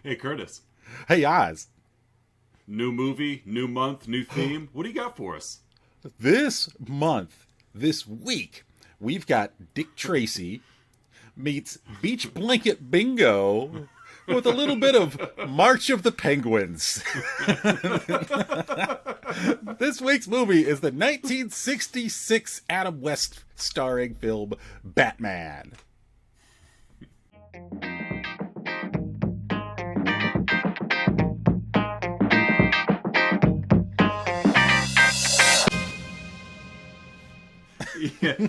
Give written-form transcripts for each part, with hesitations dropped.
Hey, Curtis. Hey, Oz. New movie, new month, new theme. What do you got for us? This week, we've got Dick Tracy meets Beach Blanket Bingo with a little bit of March of the Penguins. This week's movie is the 1966 Adam West starring film Batman.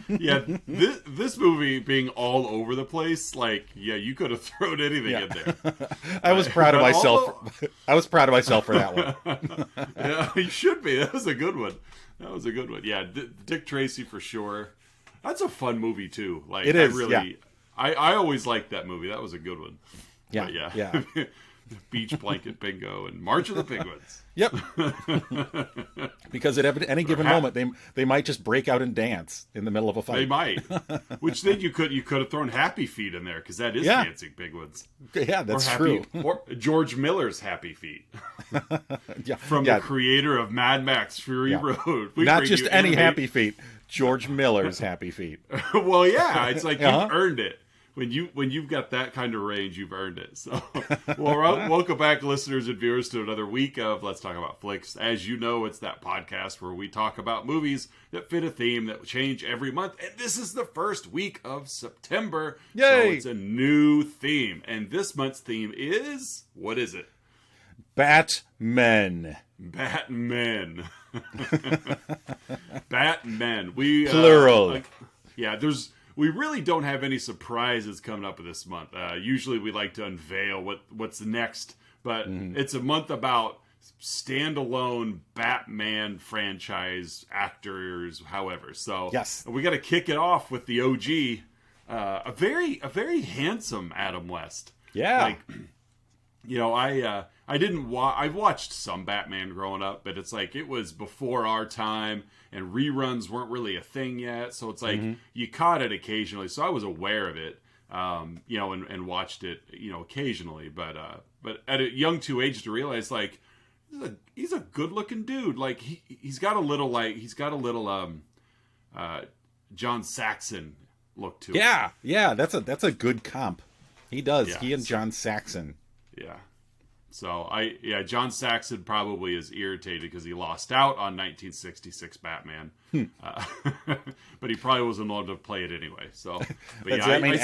Yeah. This movie being all over the place, like, yeah, you could have thrown anything in there. I was proud of myself. I was proud of myself for that one. Yeah, you should be. That was a good one. Yeah, Dick Tracy for sure. That's a fun movie too. Like, it is. I always liked that movie. That was a good one. Yeah, but yeah. Beach Blanket Bingo and March of the Penguins. Yep. Because at any given moment, they might just break out and dance in the middle of a fight. They might. Which then you could have thrown Happy Feet in there, because that is dancing penguins. Yeah, that's true. Or George Miller's Happy Feet. Yeah. From the creator of Mad Max Fury Road. Not just any Happy Feet. George Miller's Happy Feet. Well, yeah, it's like you've earned it. When you've got that kind of range, you've earned it. So, well, welcome back, listeners and viewers, to another week of Let's Talk About Flicks. As you know, it's that podcast where we talk about movies that fit a theme that change every month. And this is the first week of September. Yay! So it's a new theme. And this month's theme is, what is it? Batmen. Batmen. Plural. We really don't have any surprises coming up this month. Usually we like to unveil what's next, but it's a month about standalone Batman franchise actors, however. So we got to kick it off with the OG, a very handsome Adam West. Yeah. Like, you know, I watched some Batman growing up, but it's like it was before our time, and reruns weren't really a thing yet. So it's like you caught it occasionally. So I was aware of it, you know, and watched it, you know, occasionally. But at a young age to realize, like, he's a good looking dude. Like he's got a little John Saxon look to him. Yeah, that's a good comp. He does. Yeah, he and John Saxon. Yeah. So John Saxon probably is irritated because he lost out on 1966 Batman, but he probably wasn't allowed to play it anyway. So, but does that mean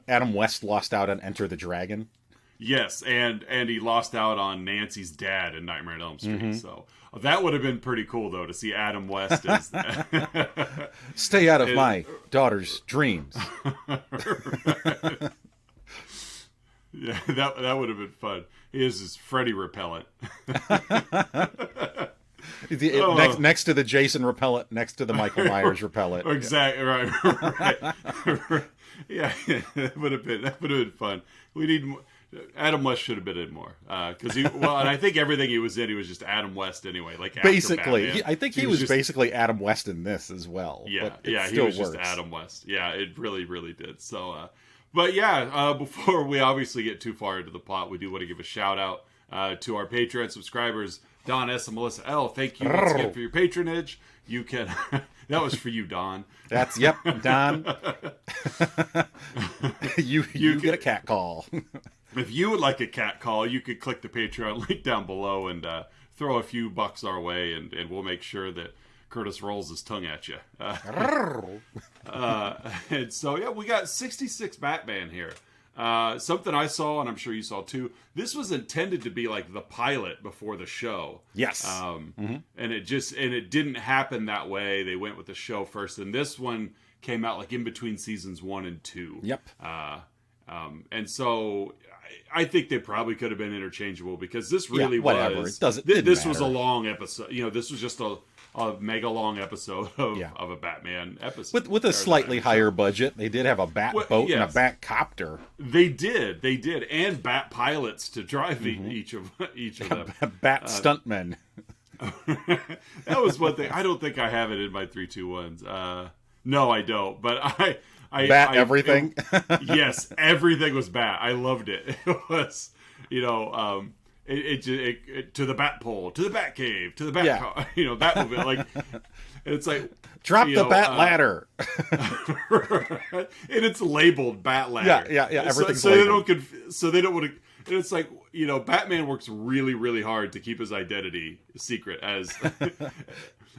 Adam West lost out on Enter the Dragon? Yes, and he lost out on Nancy's dad in Nightmare on Elm Street. So that would have been pretty cool, though, to see Adam West as stay out of my daughter's dreams. Yeah, that would have been fun. He is his Freddy repellent. Next to the Jason repellent, next to the Michael Myers repellent. Exactly, right. Yeah, that would have been fun. We need more. Adam West should have been in more because and I think everything he was in, he was just Adam West anyway. Like basically, I think he was basically Adam West in this as well. Yeah, he was just Adam West. Yeah, it really, really did. So. But yeah, before we obviously get too far into the plot, we do want to give a shout out to our Patreon subscribers, Don S. and Melissa L. Thank you once again for your patronage. You can that was for you, Don. Yep, Don. you get a cat call. If you would like a cat call, you could click the Patreon link down below and throw a few bucks our way, and we'll make sure that Curtis rolls his tongue at you. And so, yeah, we got 66 Batman here. Something I saw, and I'm sure you saw too, this was intended to be like the pilot before the show. Yes. And it didn't happen that way. They went with the show first, and this one came out like in between seasons 1 and 2. Yep. And so I think they probably could have been interchangeable, because this really whatever. was. This was a long episode. You know, this was just a mega long episode of a Batman episode with a slightly higher budget. They did have a bat boat and a Bat-Copter. They did, and bat pilots to drive each of them. Bat stuntmen. That was one thing. I don't think I have it in my 3-2-1s. No, I don't. But everything. Yes, everything was Bat. I loved it. It was, you know, it to the Batpole, to the Batcave, to the Bat, you know, that movie. Like, it's like drop the Bat ladder, and it's labeled Bat ladder. Yeah. Everything's so labeled. they don't want to. And it's like, you know, Batman works really, really hard to keep his identity secret. As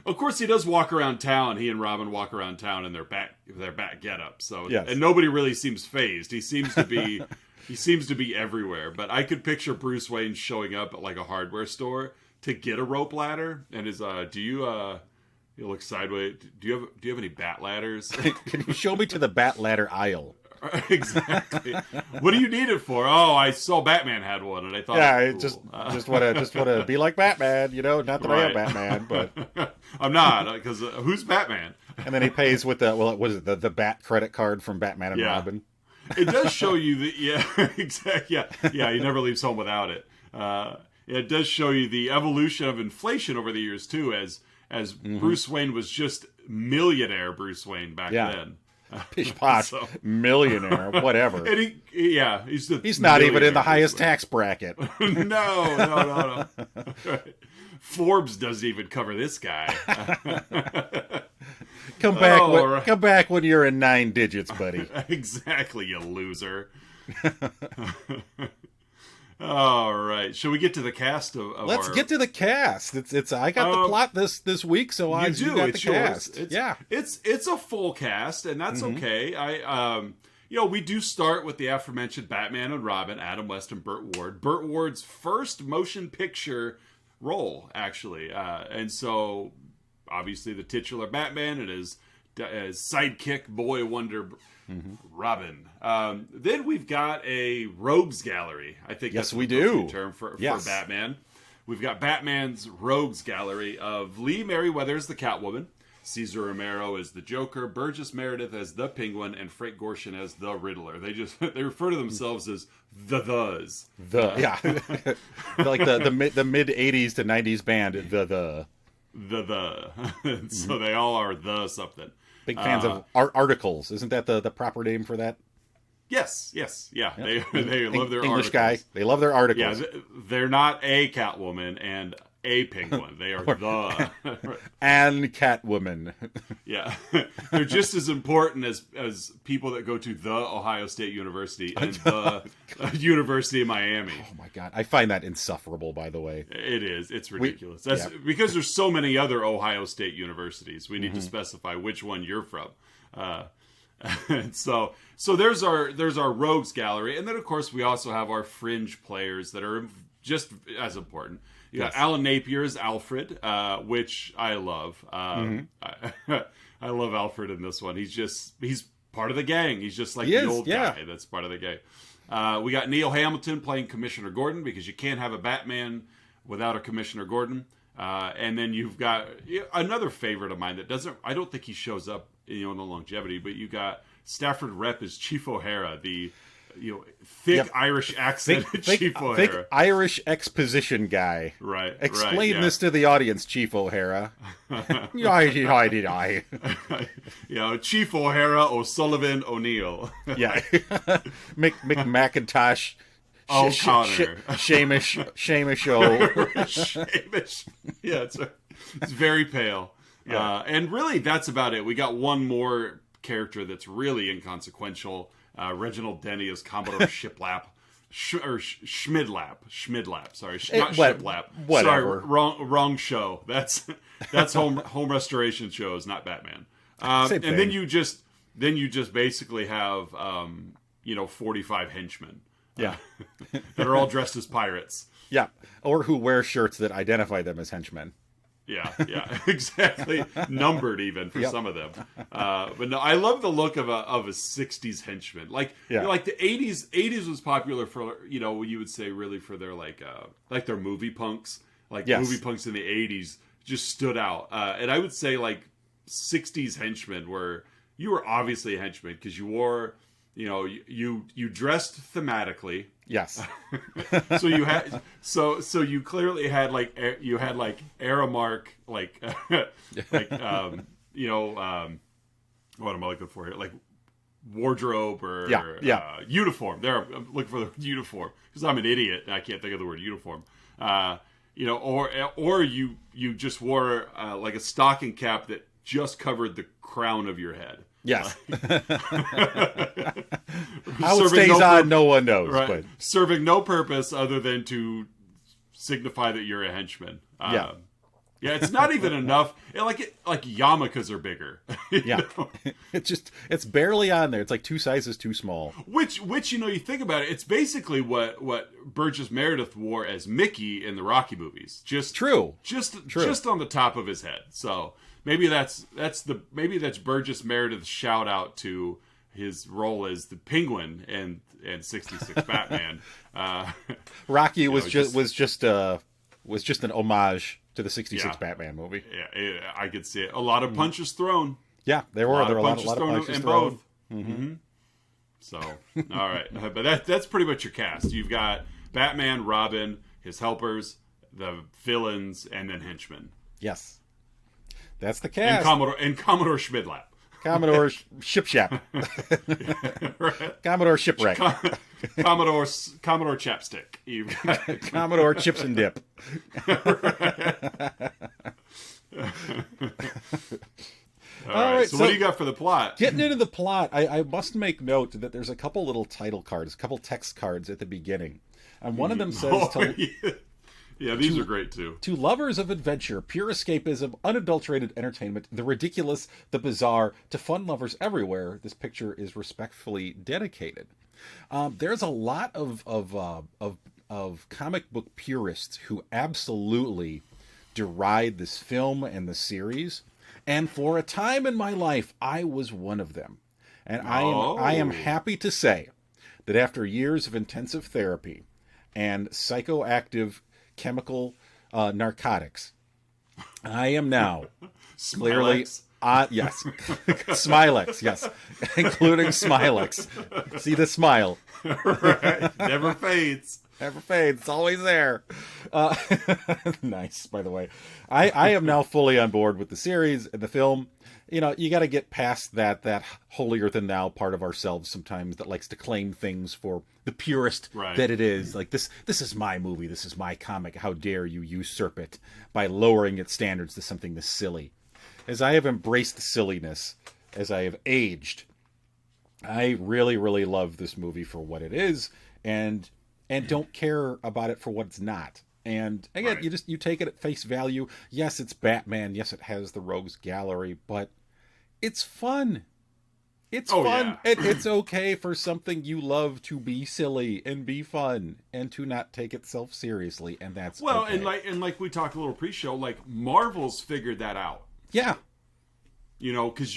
of course he does walk around town. He and Robin walk around town in their bat getup. So and nobody really seems phased. He seems to be. He seems to be everywhere, but I could picture Bruce Wayne showing up at like a hardware store to get a rope ladder. And his, you look sideways. Do you have any bat ladders? Can you show me to the Bat ladder aisle? Exactly. What do you need it for? Oh, I saw Batman had one, and I thought, I cool. just want to be like Batman. You know, not that I am Batman, but I'm not, because who's Batman? And then he pays with the Bat credit card from Batman and Robin. It does show you exactly. Yeah. He never leaves home without it. It does show you the evolution of inflation over the years too, as Bruce Wayne was just millionaire Bruce Wayne back then. Pish posh, millionaire, whatever. And he's not even in the highest tax bracket. No. Forbes doesn't even cover this guy. Come back when you're in 9 digits, buddy. Exactly, you loser. All right, shall we get to the cast of Let's get to the cast. It's I got the plot this week, so you got the cast. It's a full cast, and that's okay. We do start with the aforementioned Batman and Robin, Adam West and Burt Ward. Burt Ward's first motion picture role, actually, and so obviously the titular Batman and his sidekick boy wonder Robin. Then we've got a rogues gallery. I think that's we do. Term for Batman. We've got Batman's rogues gallery of Lee Merriweather as the Catwoman, Cesar Romero as the Joker, Burgess Meredith as the Penguin, and Frank Gorshin as the Riddler. They refer to themselves as the Thes. Like the mid '80s to '90s band the. So they all are the something. Big fans of articles. Isn't that the proper name for that? Yes. Yeah. They love their English articles. guy. They love their articles. Yeah, they're not a Catwoman and a Penguin. They are the and Catwoman. Yeah, they're just as important as people that go to the Ohio State University and the University of Miami. Oh my God, I find that insufferable. By the way, it is. It's ridiculous. That's because there's so many other Ohio State universities. We need to specify which one you're from. And so there's our rogues gallery, and then of course we also have our fringe players that are just as important. You got Alan Napier as Alfred, which I love. I love Alfred in this one. He's part of the gang. He's just like the old guy that's part of the gang. We got Neil Hamilton playing Commissioner Gordon, because you can't have a Batman without a Commissioner Gordon. And then you've got another favorite of mine that I don't think he shows up in the longevity, but you got Stafford Rep as Chief O'Hara, the thick Irish accent Chief O'Hara. Thick Irish exposition guy. Right. Explain this to the audience, Chief O'Hara. Chief O'Hara, O'Sullivan, O'Neill. McMacintosh. O'Connor. Shamish O. Shamish. Yeah, it's very pale. Yeah. And really, that's about it. We got one more character that's really inconsequential. Reginald Denny as Commodore Shiplap. Schmidlap. Sorry, not Shiplap. Whatever. Sorry, wrong show. That's home restoration shows, not Batman. And thing. then you just basically have 45 henchmen. Yeah. That are all dressed as pirates. Yeah. Or who wear shirts that identify them as henchmen. Yeah, exactly. Numbered even for some of them. But no, I love the look of a 60s henchman. Like the 80s was popular for, you would say really for their like their movie punks. Movie punks in the 80s just stood out. And I would say like 60s henchmen you were obviously a henchman because you wore, you dressed thematically. Yes. So you had so you clearly had Aramark what am I looking for here? Like wardrobe or uniform. There, I'm looking for the uniform because I'm an idiot and I can't think of the word uniform. You know, or you just wore like a stocking cap that just covered the crown of your head. Yes. How it stays on, no one knows. Right. But serving no purpose other than to signify that you're a henchman. Yeah, it's not even enough. Like yarmulkes are bigger. Yeah, it's barely on there. It's like 2 sizes too small. Which you know, you think about it, it's basically what Burgess Meredith wore as Mickey in the Rocky movies. Just on the top of his head. So maybe that's Burgess Meredith's shout out to his role as the Penguin and 66 Batman. Rocky was just an homage to the 66 Batman movie. Yeah, I could see it. A lot of punches thrown. Yeah, there were a lot of punches thrown. Both. Mm-hmm. So, all right. But that's pretty much your cast. You've got Batman, Robin, his helpers, the villains, and then henchmen. Yes. That's the cast. And Commodore Schmidlap. Commodore Shipshap. Right. Commodore Shipwreck. Commodore Chapstick. You've got Commodore Chips and Dip. All right. So what do you got for the plot? Getting into the plot, I must make note that there's a couple little title cards, a couple text cards at the beginning. And one of them says... Yeah, these are great too. To lovers of adventure, pure escapism, unadulterated entertainment, the ridiculous, the bizarre, to fun lovers everywhere, this picture is respectfully dedicated. There's a lot of comic book purists who absolutely deride this film and the series, and for a time in my life, I was one of them. And I am happy to say that after years of intensive therapy and psychoactive chemical narcotics, I am now clearly yes, Smilex, yes, including Smilex. See the smile, right? Never fades. Never fades. It's always there. Nice, by the way. I am now fully on board with the series and the film. You know, you got to get past that holier than thou part of ourselves sometimes that likes to claim things for the purest that it is. Like this is my movie, this is my comic. How dare you usurp it by lowering its standards to something this silly? As I have embraced the silliness, as I have aged, I really, really love this movie for what it is, and don't care about it for what it's not. And again, you take it at face value. Yes, it's Batman. Yes, it has the Rogues Gallery, but it's fun. It's fun. Yeah. And it's okay for something you love to be silly and be fun and to not take itself seriously. And that's okay. and like we talked a little pre-show, like Marvel's figured that out. Yeah. You know, because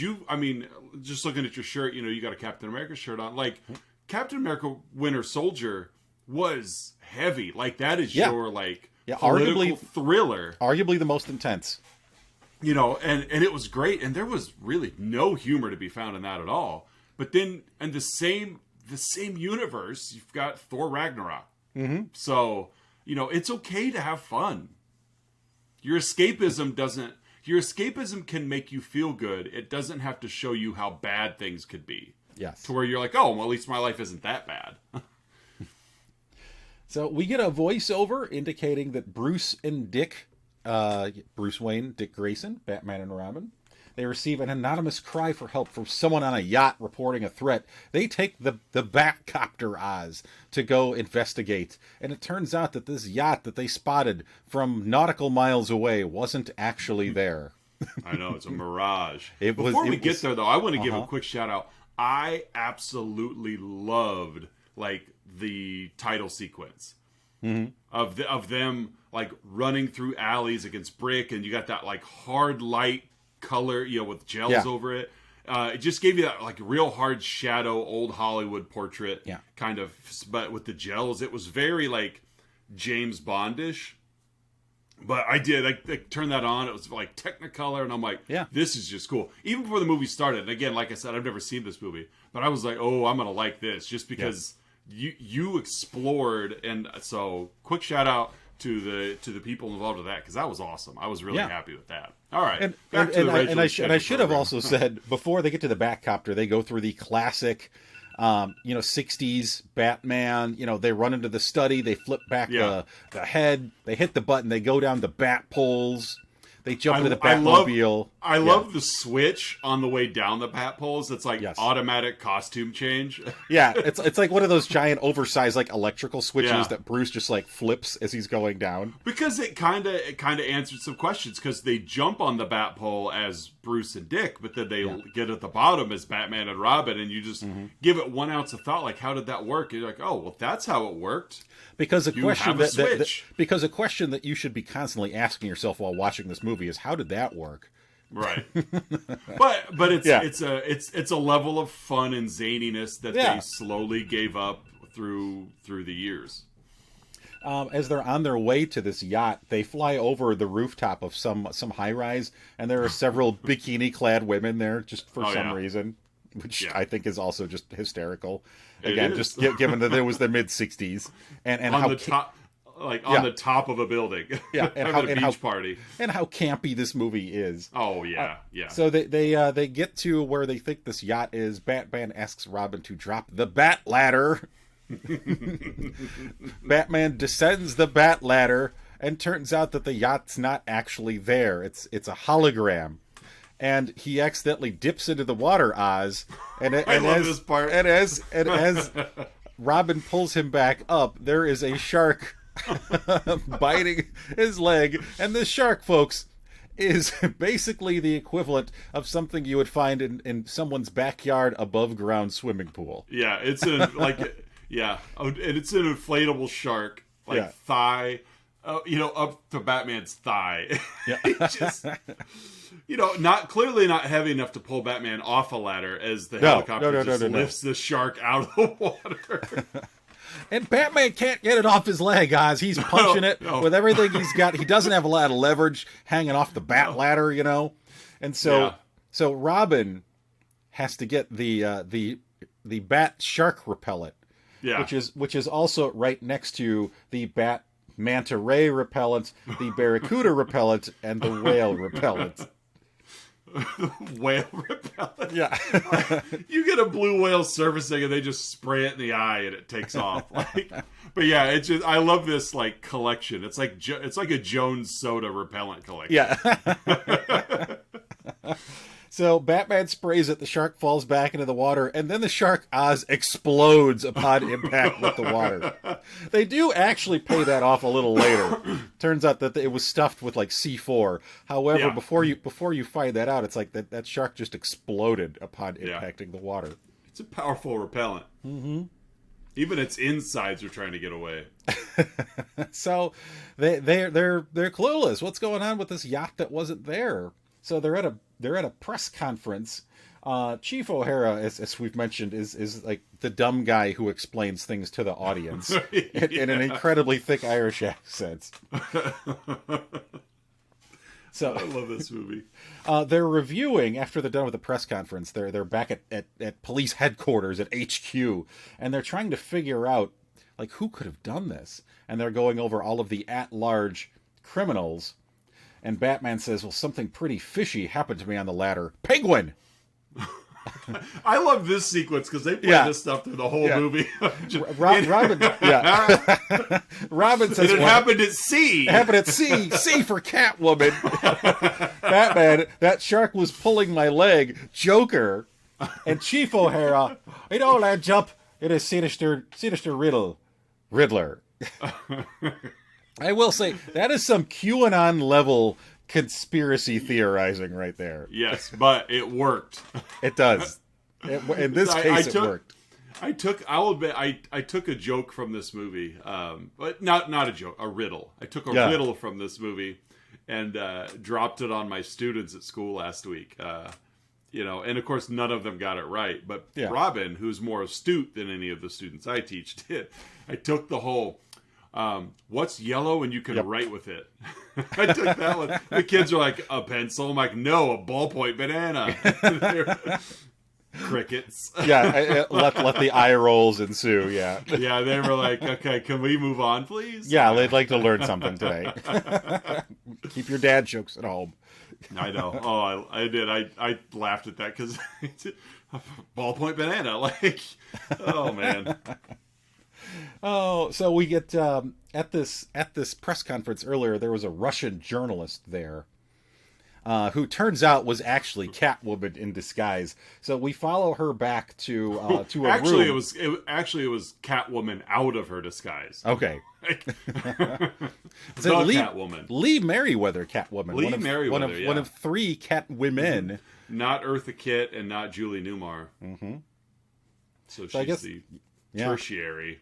just looking at your shirt, you know, you got a Captain America shirt on. Like, Captain America Winter Soldier was heavy. Like, that is your, like, political thriller. Arguably the most intense. You know, and it was great. And there was really no humor to be found in that at all. But then, in the same universe, you've got Thor Ragnarok. Mm-hmm. So, you know, it's okay to have fun. Your escapism can make you feel good. It doesn't have to show you how bad things could be. Yes. To where you're like, oh, well, at least my life isn't that bad. So we get a voiceover indicating that Bruce and Dick, Bruce Wayne, Dick Grayson, Batman and Robin, they receive an anonymous cry for help from someone on a yacht reporting a threat. They take the Bat-Copter Oz to go investigate. And it turns out that this yacht that they spotted from nautical miles away wasn't actually there. I know, it's a mirage. Before we get there, though, I want to give a quick shout out. I absolutely loved, like, the title sequence of them, like, running through alleys against brick, and you got that, like, hard light color, you know, with gels over it. It just gave you that, like, real hard shadow, old Hollywood portrait kind of, but with the gels. It was very, like, James Bondish. But I did, I turned that on. It was like Technicolor, and I'm like, this is just cool. Even before the movie started, and again, like I said, I've never seen this movie, but I was like, oh, I'm going to like this, just because you explored. And so, quick shout out to the people involved with that, because that was awesome. I was really happy with that. All right, and I should have also said, before they get to the Bat-Copter, they go through the classic 60s Batman. They run into the study, they flip back the head, they hit the button, they go down the bat poles, they jump into the Batmobile. I love the switch on the way down the bat poles. It's like automatic costume change. Yeah, it's like one of those giant oversized like electrical switches that Bruce just like flips as he's going down. Because it kind of answered some questions, because they jump on the bat pole as Bruce and Dick, but then they get at the bottom as Batman and Robin, and you just give it 1 ounce of thought, like, how did that work? You're like, oh, well, that's how it worked. Because a question that you should be constantly asking yourself while watching this movie is, how did that work? Right. but it's a level of fun and zaniness that they slowly gave up through the years. As they're on their way to this yacht, they fly over the rooftop of some high rise, and there are several bikini clad women there just for some reason, which I think is also just hysterical. Again, just given that it was the mid '60s, and on how the top, on the top of a building, and how party, and how campy this movie is. Oh yeah. So they get to where they think this yacht is. Batman asks Robin to drop the bat ladder. Batman descends the bat ladder, and turns out that the yacht's not actually there. It's a hologram. And he accidentally dips into the water, Oz. And I love this part. And as Robin pulls him back up, there is a shark biting his leg. And this shark, folks, is basically the equivalent of something you would find in someone's backyard above ground swimming pool. Yeah, it's and it's an inflatable shark, thigh, up to Batman's thigh. Yeah. Just, not heavy enough to pull Batman off a ladder, as the helicopter lifts the shark out of the water. And Batman can't get it off his leg, guys. He's punching it with everything he's got. He doesn't have a lot of leverage hanging off the bat ladder, And so Robin has to get the bat shark repellent, which is also right next to the bat manta ray repellent, the barracuda repellent, and the whale repellent. Whale repellent. Yeah. You get a blue whale surfacing and they just spray it in the eye and it takes off. But yeah, it's just, I love this collection. It's like a Jones Soda repellent collection. Yeah. So Batman sprays it, the shark falls back into the water, and then the shark, Oz, explodes upon impact with the water. They do actually pay that off a little later. Turns out that it was stuffed with C4. However, before you find that out, it's like that shark just exploded upon impacting the water. It's a powerful repellent. Mm-hmm. Even its insides are trying to get away. So they're clueless. What's going on with this yacht that wasn't there? So they're at a press conference. Chief O'Hara, as we've mentioned, is like the dumb guy who explains things to the audience in an incredibly thick Irish accent. So I love this movie. They're reviewing after they're done with the press conference. They're back at police headquarters at HQ, and they're trying to figure out who could have done this. And they're going over all of the at-large criminals. And Batman says, well, something pretty fishy happened to me on the ladder. Penguin! I love this sequence because they play this stuff through the whole movie. Robin says, it happened at sea. It happened at sea. Sea for Catwoman. Batman, that shark was pulling my leg. Joker. And Chief O'Hara, it all adds up. It is sinister Riddler. I will say, that is some QAnon level conspiracy theorizing right there. Yes, but it worked. It does. In this case, it worked. I'll admit, I took a joke from this movie, but not a joke, a riddle. I took a riddle from this movie and dropped it on my students at school last week. And of course, none of them got it right. But Robin, who's more astute than any of the students I teach, did. I took the whole... what's yellow and you can write with it? I took that one. The kids are like, a pencil? I'm like, no, a ballpoint banana. Crickets. Yeah, let the eye rolls ensue. Yeah. Yeah, they were like, okay, can we move on, please? Yeah, they'd like to learn something today. Keep your dad jokes at home. I know. Oh, I did. I laughed at that because ballpoint banana. Like, oh man. Oh, so we get at this press conference earlier. There was a Russian journalist there, who turns out was actually Catwoman in disguise. So we follow her back to a actually, room. It was Catwoman out of her disguise. Okay. The Catwoman. Lee Merriweather Catwoman. One of three Catwomen. Not Eartha Kitt and not Julie Newmar. Mm-hmm. So she's I guess, the tertiary.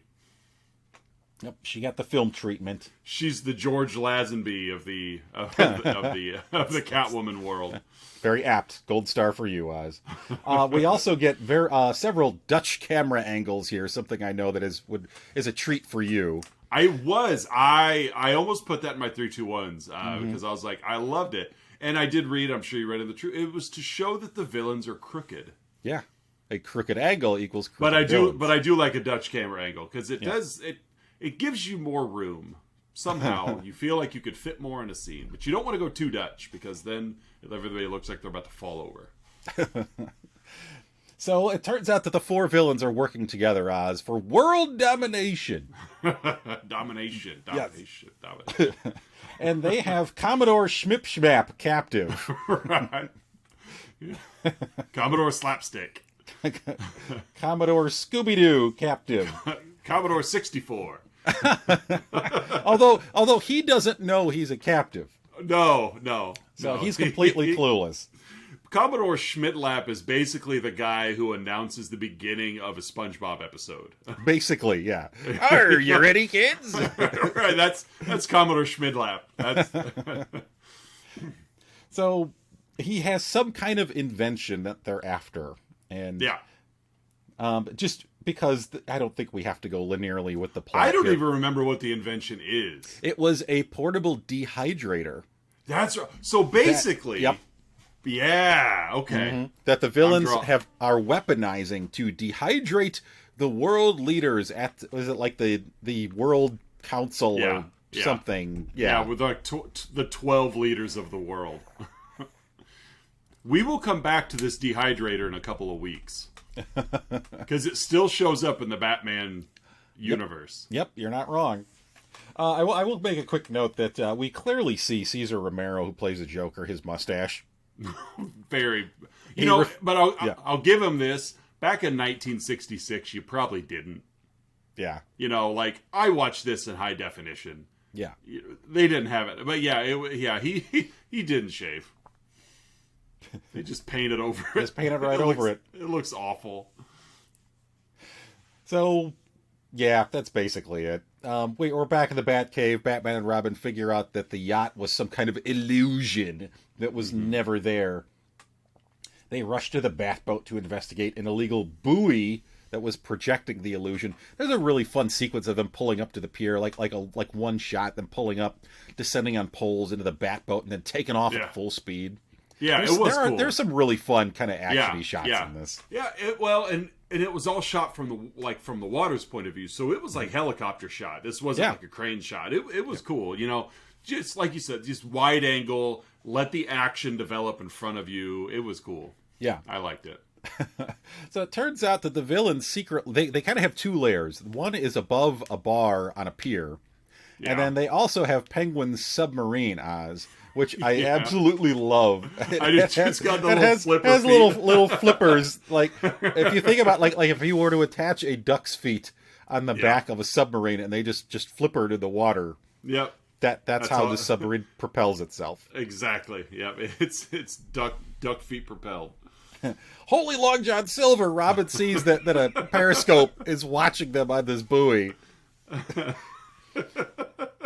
Yep, she got the film treatment. She's the George Lazenby of the Catwoman world. Very apt. Gold star for you, Oz. We also get several Dutch camera angles here. Something I know that is a treat for you. I almost put that in my 3-2-1s because I was like, I loved it, and I did read. I'm sure you read in the truth. It was to show that the villains are crooked. Yeah, a crooked angle equals crooked. But I do like a Dutch camera angle because it gives you more room. Somehow you feel like you could fit more in a scene, but you don't want to go too Dutch because then everybody looks like they're about to fall over. So it turns out that the four villains are working together, Oz, for world domination. Domination. And they have Commodore Schmip captive. Right. Commodore Slapstick. Commodore Scooby-Doo captive. Commodore 64. although he doesn't know he's a captive. No. So he's completely clueless. Commodore Schmidlap is basically the guy who announces the beginning of a SpongeBob episode. Basically, yeah. Are you ready, kids? Right, that's Commodore Schmidlap. So he has some kind of invention that they're after, and just because I don't think we have to go linearly with the plot. I don't even remember what the invention is. It was a portable dehydrator. That's right. So basically, yep. Yeah, okay. Mm-hmm. That the villains are weaponizing to dehydrate the world leaders at, was it like the World Council or something? Yeah, with like the 12 leaders of the world. We will come back to this dehydrator in a couple of weeks. Because it still shows up in the Batman universe. Yep, you're not wrong. I will make a quick note that we clearly see Cesar Romero, who plays the Joker, his mustache. Very, but I'll give him this. Back in 1966, you probably didn't. Yeah. Like I watched this in high definition. Yeah. They didn't have it, but he didn't shave. They just painted over it. Just painted right over it. It looks awful. So, yeah, that's basically it. We're back in the Batcave. Batman and Robin figure out that the yacht was some kind of illusion that was never there. They rush to the Batboat to investigate an illegal buoy that was projecting the illusion. There's a really fun sequence of them pulling up to the pier, like one shot, them pulling up, descending on poles into the Batboat, and then taking off at full speed. Yeah, it was cool. There's some really fun kind of action-y shots in this. Yeah, and it was all shot from the water's point of view, so it was like helicopter shot. This wasn't like a crane shot. It was cool, just like you said, just wide angle, let the action develop in front of you. It was cool. Yeah. I liked it. So it turns out that the villains they kind of have two layers. One is above a bar on a pier. Yeah. And then they also have Penguin's submarine, Oz, which I absolutely love. It's got the little flipper has feet. little flippers. Like if you think about like if you were to attach a duck's feet on the back of a submarine and they just flipper to the water. Yep. That's how the submarine propels itself. Exactly. Yep. It's duck feet propelled. Holy Long John Silver! Robin sees that a periscope is watching them on this buoy.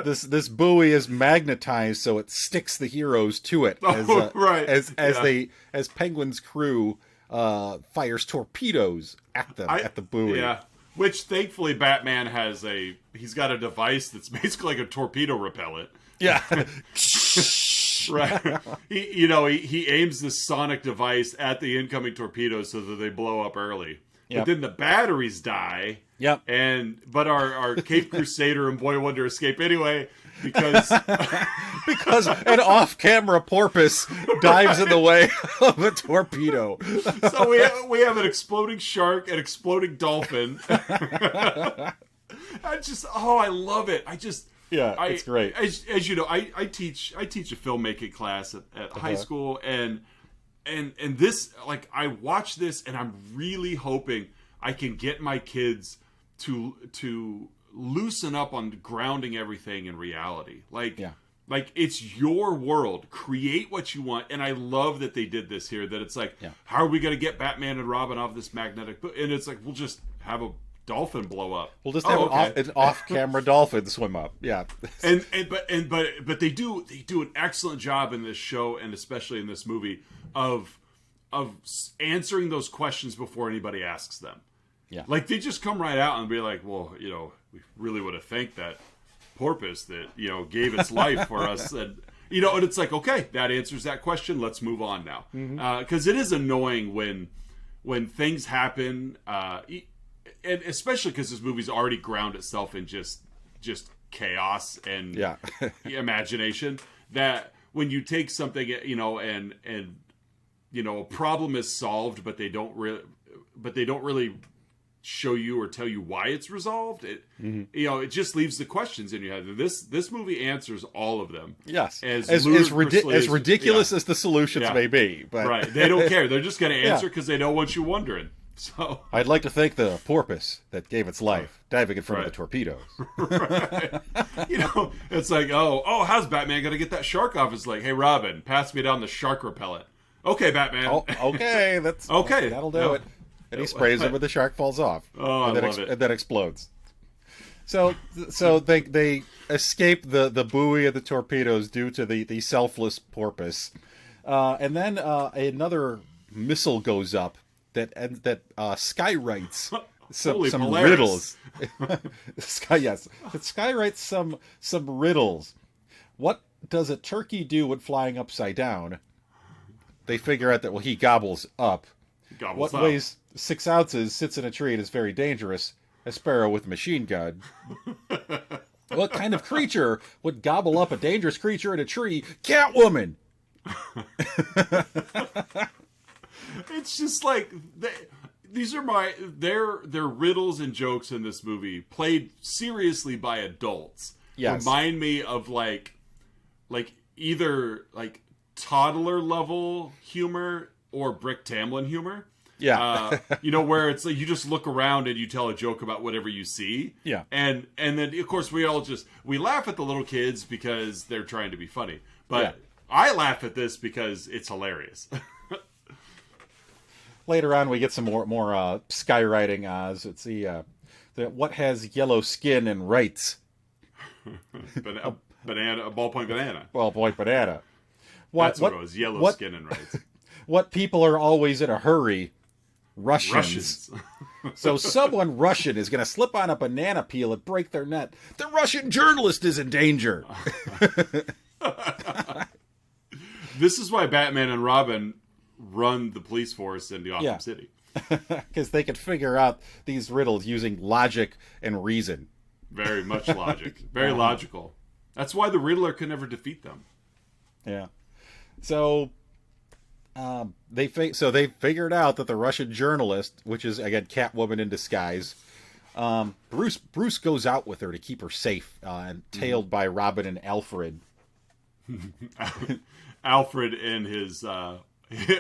This buoy is magnetized, so it sticks the heroes to it as Penguin's crew fires torpedoes at the buoy. Yeah, which thankfully Batman has he's got a device that's basically like a torpedo repellent. Yeah. barrage. Right. He aims this sonic device at the incoming torpedoes so that they blow up early. Yep. But then the batteries die. Yep. But our Caped Crusader and Boy Wonder escape anyway because an off-camera porpoise dives in the way of a torpedo. So we have an exploding shark, an exploding dolphin. I love it. It's great. As you know, I teach a filmmaking class at high school, and this, like, I watch this and I'm really hoping I can get my kids to loosen up on grounding everything in reality. Like it's your world. Create what you want. And I love that they did this here, that it's like, how are we going to get Batman and Robin off this magnetic boat? And it's like, we'll just have a dolphin blow up. We'll just have an off-camera dolphin swim up. Yeah. But they do an excellent job in this show, and especially in this movie, of answering those questions before anybody asks them. Yeah. Like, they just come right out and be like, well, we really would have thanked that porpoise that, gave its life for us. And, and it's like, okay, that answers that question. Let's move on now. Because it is annoying when things happen, and especially because this movie's already ground itself in just chaos and imagination, that when you take something, and a problem is solved, but they don't really show you or tell you why it's resolved. It just leaves the questions in your head. This movie answers all of them. Yes, as ridiculous as the solutions may be, but right, they don't care. They're just going to answer because they don't want you wondering. So I'd like to thank the porpoise that gave its life diving in front of the torpedoes. Right. It's like, oh, how's Batman going to get that shark off his leg? Hey, Robin, pass me down the shark repellent. Okay, Batman. Oh, okay, that's okay. That'll do it. And he sprays it, but the shark falls off. Oh, I love it. And then explodes. So they escape the buoy of the torpedoes due to the selfless porpoise, and then another missile goes up that skywrites some riddles. It skywrites some riddles. What does a turkey do when flying upside down? They figure out that he gobbles up. What weighs 6 ounces, sits in a tree, and is very dangerous? A sparrow with a machine gun. What kind of creature would gobble up a dangerous creature in a tree? Catwoman! It's just like, these are they're riddles and jokes in this movie, played seriously by adults. Yes. Remind me of like either like toddler level humor or Brick Tamlin humor. Yeah. Where it's like you just look around and you tell a joke about whatever you see. Yeah. And then of course we laugh at the little kids because they're trying to be funny. But I laugh at this because it's hilarious. Later on we get some more skywriting. Let's see, what has yellow skin and rights? A ballpoint banana. Ballpoint banana. That's what it was. Yellow skin and rights. What people are always in a hurry? Russians. So someone Russian is going to slip on a banana peel and break their neck. The Russian journalist is in danger. This is why Batman and Robin run the police force in Gotham City. Because they could figure out these riddles using logic and reason. Very much logic. Very logical. That's why the Riddler could never defeat them. Yeah. So they figured out that the Russian journalist, which is again Catwoman in disguise, Bruce goes out with her to keep her safe, and tailed by Robin and Alfred. Alfred in his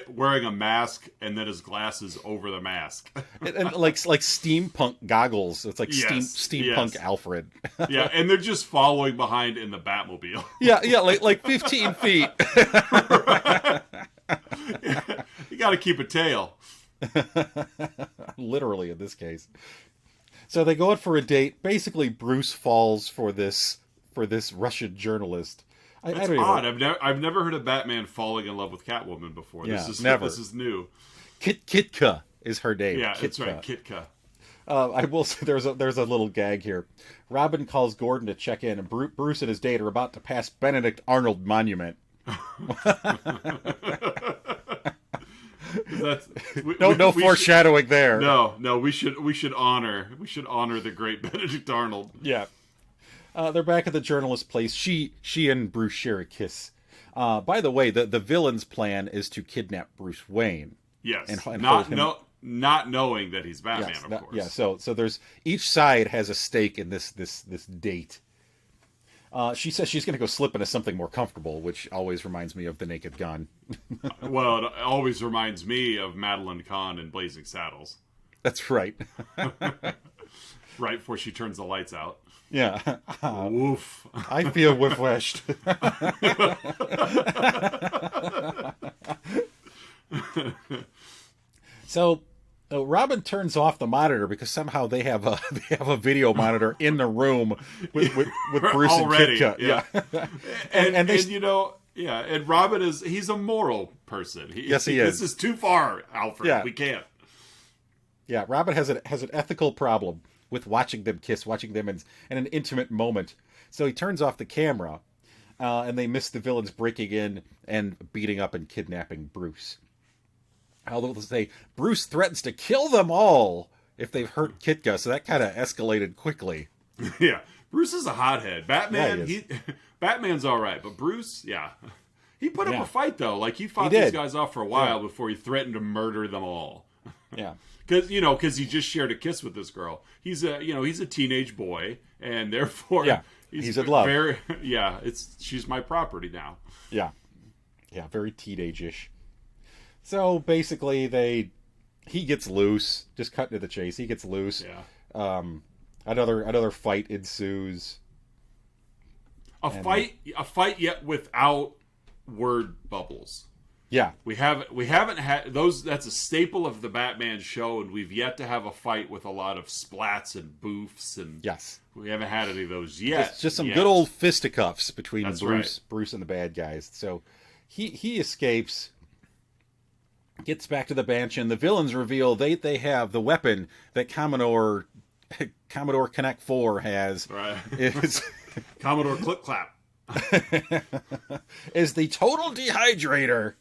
wearing a mask and then his glasses over the mask, and like steampunk goggles. It's like steampunk Alfred. Yeah, and they're just following behind in the Batmobile. Yeah, like 15 feet. You got to keep a tail. Literally in this case. So they go out for a date. Basically, Bruce falls for this Russian journalist. That's odd. I've never heard of Batman falling in love with Catwoman before. Never. This is new. Kitka is her name. Yeah, that's right, Kitka. I will say there's a little gag here. Robin calls Gordon to check in, and Bruce and his date are about to pass Benedict Arnold Monument. No foreshadowing there. No, we should honor the great Benedict Arnold. Yeah. They're back at the journalist place. She and Bruce share a kiss. By the way, the villain's plan is to kidnap Bruce Wayne. Yes. And not knowing that he's Batman, yes, of course. Yeah, so there's each side has a stake in this date. She says she's going to go slip into something more comfortable, which always reminds me of The Naked Gun. Well, it always reminds me of Madeline Kahn in Blazing Saddles. That's right. Right before she turns the lights out. Yeah. Woof. I feel whiffwashed. So Robin turns off the monitor because somehow they have a video monitor in the room with Bruce already, and Kitka. Yeah. and you know, yeah, and Robin he's a moral person. Yes, he is. This is too far, Alfred. Yeah. We can't. Yeah, Robin has an ethical problem with watching them kiss, watching them in an intimate moment. So he turns off the camera, and they miss the villains breaking in and beating up and kidnapping Bruce. Although they'll say, Bruce threatens to kill them all if they've hurt Kitka, so that kind of escalated quickly. Yeah, Bruce is a hothead. Batman, Batman's all right, but Bruce, yeah. He put up a fight, though. Like, he fought these guys off for a while before he threatened to murder them all. Yeah. Because he just shared a kiss with this girl. He's a teenage boy, and therefore he's in love. She's my property now. Yeah, very teenage-ish. So basically, he gets loose. Just cutting to the chase, he gets loose. Yeah. Another fight ensues. A fight yet without word bubbles. Yeah, we haven't had those. That's a staple of the Batman show, and we've yet to have a fight with a lot of splats and boofs, and we haven't had any of those yet. Just some good old fisticuffs between Bruce and the bad guys. So he escapes, gets back to the mansion. The villains reveal they have the weapon that Commodore Connect 4 has. Right. Is Commodore Clip Clap. Is the total dehydrator.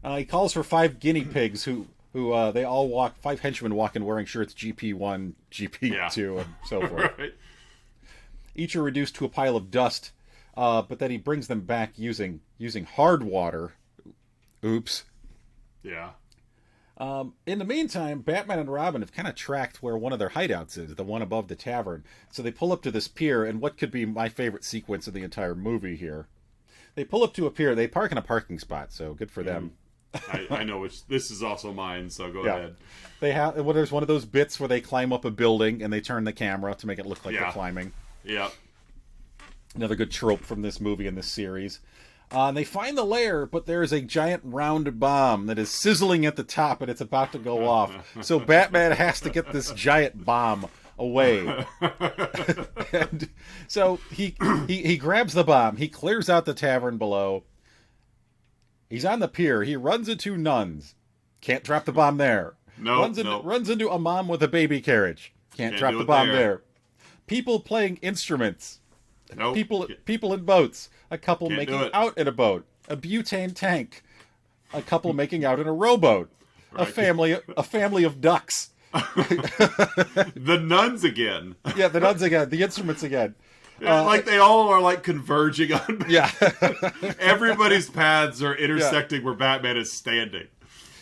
He calls for 5 guinea pigs who they all walk. 5 henchmen walk in wearing shirts GP1, GP2, and so forth. Right. Each are reduced to a pile of dust, but then he brings them back using hard water. Oops. Yeah. In the meantime, Batman and Robin have kind of tracked where one of their hideouts is, the one above the tavern. So they pull up to this pier, and what could be my favorite sequence of the entire movie here. They pull up to a pier. They park in a parking spot, so good for them. I know which. This is also mine, so go ahead. There's one of those bits where they climb up a building, and they turn the camera to make it look like they're climbing. Yeah. Another good trope from this movie and this series. And they find the lair, but there's a giant round bomb that is sizzling at the top, and it's about to go off. So Batman has to get this giant bomb away. And so he grabs the bomb. He clears out the tavern below. He's on the pier. He runs into nuns. Can't drop the bomb there. Runs into a mom with a baby carriage. Can't drop the bomb there. People playing instruments. Nope. People in boats. A couple making out in a boat. A butane tank. A couple making out in a rowboat. Right. A family of ducks. The nuns again. Yeah, the nuns again. The instruments again. Like they all are like converging on. Yeah. Everybody's paths are intersecting where Batman is standing.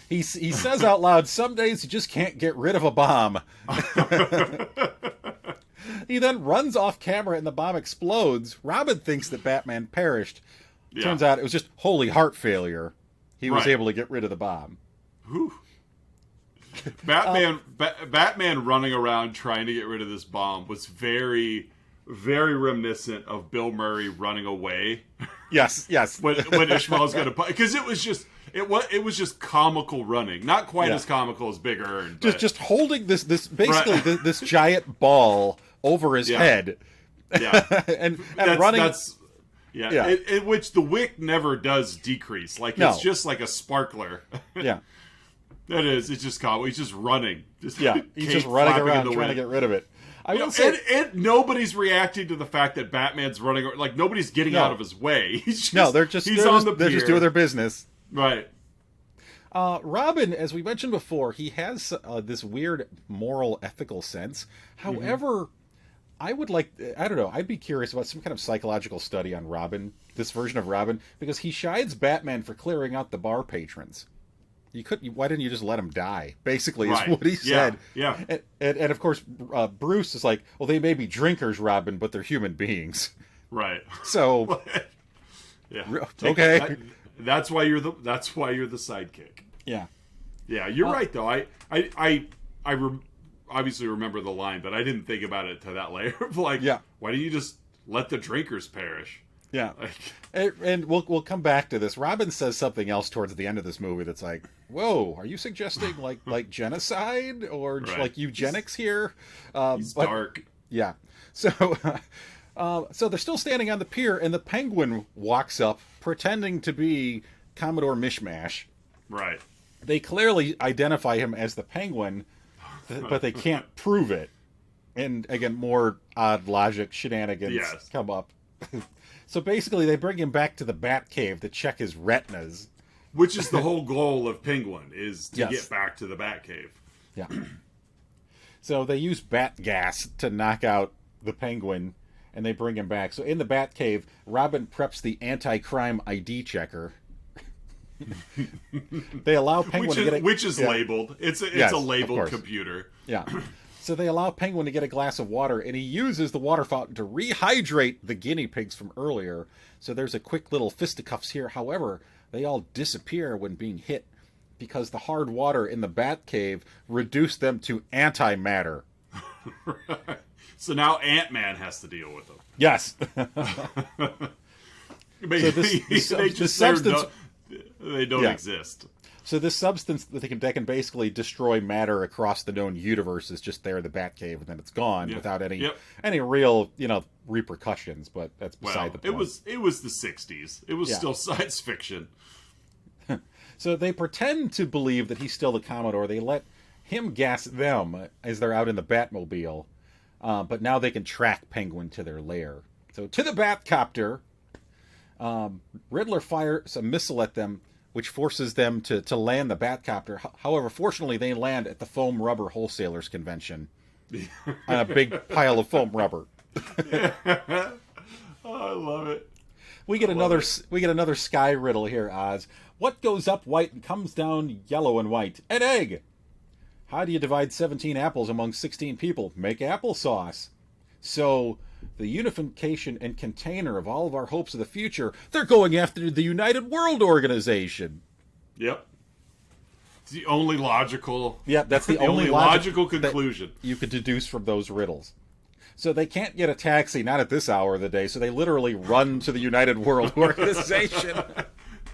He says out loud, "Some days you just can't get rid of a bomb." He then runs off camera and the bomb explodes. Robin thinks that Batman perished. Yeah. Turns out it was just holy heart failure. He was able to get rid of the bomb. Whew. Batman running around trying to get rid of this bomb was very, very reminiscent of Bill Murray running away. Yes. when Ishmael's going to, because it was just comical running, not quite as comical as Big Earn. Just holding this basically this giant ball over his head. Yeah, and running. In which the wick never does decrease. Like it's just like a sparkler. Yeah. That is. It's just comical. He's just running. He's just running around trying to get rid of it. I will say, and nobody's reacting to the fact that Batman's running. Like nobody's getting out of his way. He's just, they're just doing their business. Right. Robin, as we mentioned before, he has this weird moral, ethical sense. However, I don't know, I'd be curious about some kind of psychological study on Robin, this version of Robin, because he chides Batman for clearing out the bar patrons. Why didn't you just let him die? Basically, is what he said. Yeah. And of course, Bruce is like, well, they may be drinkers, Robin, but they're human beings. Right. So, yeah. Okay. That's why you're the sidekick. Yeah. Yeah, you're right though. I obviously remember the line, but I didn't think about it to that layer of like, why don't you just let the drinkers perish? Yeah. And we'll come back to this. Robin says something else towards the end of this movie that's like, whoa, are you suggesting like genocide or like eugenics here? He's dark. Yeah. So they're still standing on the pier, and the Penguin walks up pretending to be Commodore Mishmash. Right. They clearly identify him as the Penguin, but they can't prove it. And again, more odd logic shenanigans come up. So basically, they bring him back to the Batcave to check his retinas. Which is the whole goal of Penguin, is to get back to the Batcave. Yeah. So they use bat gas to knock out the Penguin, and they bring him back. So in the Batcave, Robin preps the anti-crime ID checker. They allow Penguin to get which is labeled. It's a labeled computer. Yeah. So they allow Penguin to get a glass of water, and he uses the water fountain to rehydrate the guinea pigs from earlier. So there's a quick little fisticuffs here. However, they all disappear when being hit because the hard water in the Batcave reduced them to antimatter. Right. So now Ant-Man has to deal with them. Yes. They don't exist. So this substance that they can basically destroy matter across the known universe is just there in the Batcave, and then it's gone without any real repercussions. But that's beside the point. It was the 60s. It was still science fiction. So they pretend to believe that he's still the Commodore. They let him gas them as they're out in the Batmobile, but now they can track Penguin to their lair. So to the Bat-Copter, Riddler fires a missile at them, which forces them to land the Bat-Copter. However, fortunately, they land at the Foam Rubber Wholesalers Convention on a big pile of foam rubber. Oh, I love it. We get another Sky riddle here, Oz. What goes up white and comes down yellow and white? An egg. How do you divide 17 apples among 16 people? Make applesauce. So the unification and container of all of our hopes of the future, they're going after the United World Organization. Yep. It's the only logical... Yeah, that's the only logical conclusion you could deduce from those riddles. So they can't get a taxi, not at this hour of the day, so they literally run to the United World Organization.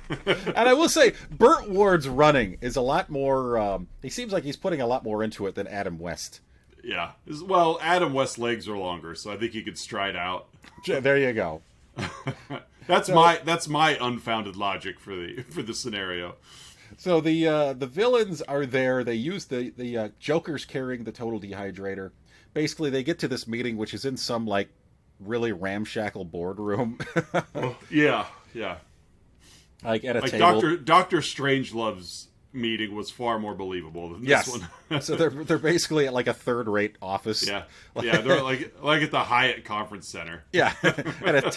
And I will say, Burt Ward's running is a lot more... he seems like he's putting a lot more into it than Adam West. Yeah. Well, Adam West's legs are longer, so I think he could stride out. There you go. That's my unfounded logic for the scenario. So the villains are there. They use the Joker's carrying the total dehydrator. Basically, they get to this meeting, which is in some like really ramshackle boardroom. Yeah. Like at a table. Dr. Strangelove's meeting was far more believable than this one. So they're basically at like a third-rate office. Yeah, they're like at the Hyatt Conference Center. Yeah, at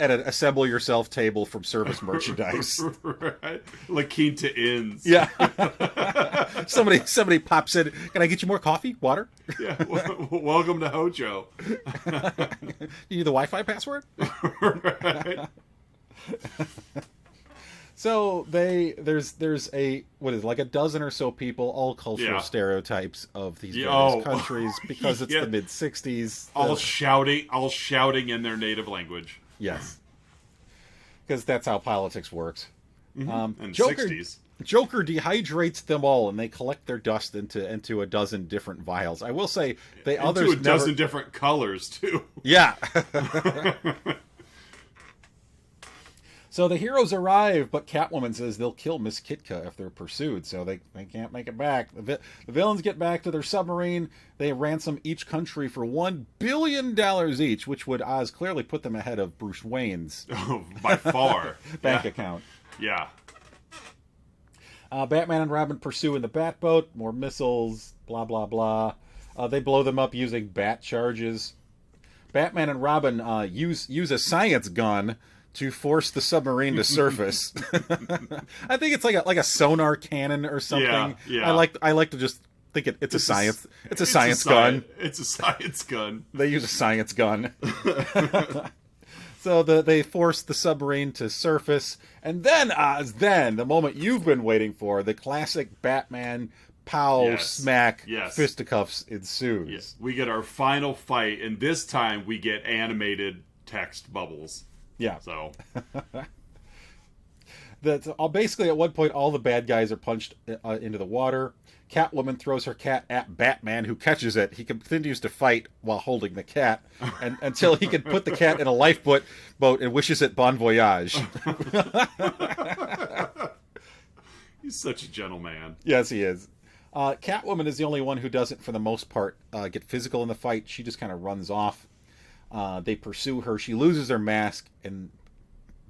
an assemble yourself table from Service Merchandise. Right, La Quinta Inns. Yeah. somebody pops in. Can I get you more coffee, water? Yeah. Welcome to Hojo. You need the Wi-Fi password? Right. So there's a like a dozen or so people, all cultural stereotypes of these various countries because it's the mid '60s. All shouting in their native language. Yes, because that's how politics works. Mm-hmm. And '60s. Joker dehydrates them all, and they collect their dust into a dozen different vials. I will say dozen different colors too. Yeah. So the heroes arrive, but Catwoman says they'll kill Miss Kitka if they're pursued, so they can't make it back. The villains get back to their submarine. They ransom each country for $1 billion each, which would, Oz, clearly put them ahead of Bruce Wayne's by far bank account. Yeah. Batman and Robin pursue in the Batboat. More missiles, blah, blah, blah. They blow them up using bat charges. Batman and Robin use a science gun to force the submarine to surface. I think it's like a sonar cannon or something. Yeah. I like to just think it's a science gun. It's a science gun. They use a science gun. So they force the submarine to surface, and then the moment you've been waiting for, the classic Batman pow smack fisticuffs ensues. Yes. We get our final fight, and this time we get animated text bubbles. Yeah. So that's basically at one point all the bad guys are punched into the water. Catwoman throws her cat at Batman, who catches it. He continues to fight while holding the cat, and until he can put the cat in a lifeboat and wishes it bon voyage. He's such a gentleman. Yes, he is. Catwoman is the only one who doesn't, for the most part, get physical in the fight. She just kind of runs off. They pursue her. She loses her mask, and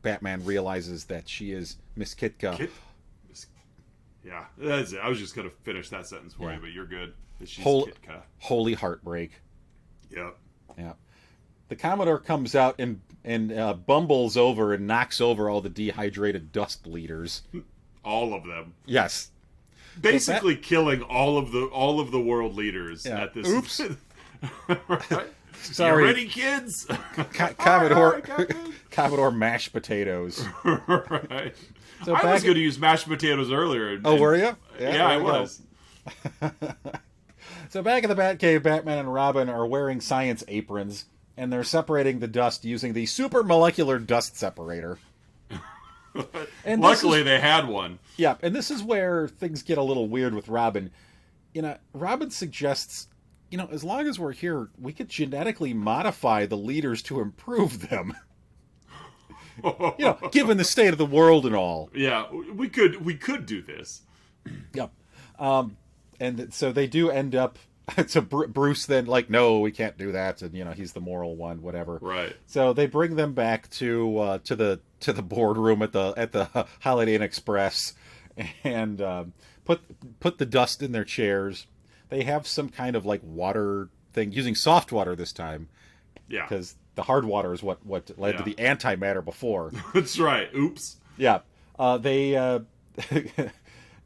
Batman realizes that she is Miss Kitka. Yeah, that's it. I was just going to finish that sentence for you, but you're good. She's Kitka. Holy heartbreak. Yep. Yeah. The Commodore comes out and bumbles over and knocks over all the dehydrated dust leaders. All of them. Yes. Basically killing all of the world leaders at this. Oops. Right? Sorry. You ready, kids? Commodore mashed potatoes. Right. So I was going to use mashed potatoes earlier. Were you? Yeah, I was. So back in the Batcave, Batman and Robin are wearing science aprons, and they're separating the dust using the super molecular dust separator. And luckily they had one. Yeah, and this is where things get a little weird with Robin. Robin suggests, as long as we're here, we could genetically modify the leaders to improve them. Given the state of the world and all. Yeah, we could do this. Yep. And so they do end up. So Bruce then no, we can't do that, and he's the moral one, whatever. Right. So they bring them back to the boardroom at the Holiday Inn Express, and put the dust in their chairs. They have some kind of water thing, using soft water this time. Yeah. Because the hard water is what led to the antimatter before. That's right. Oops. Yeah. They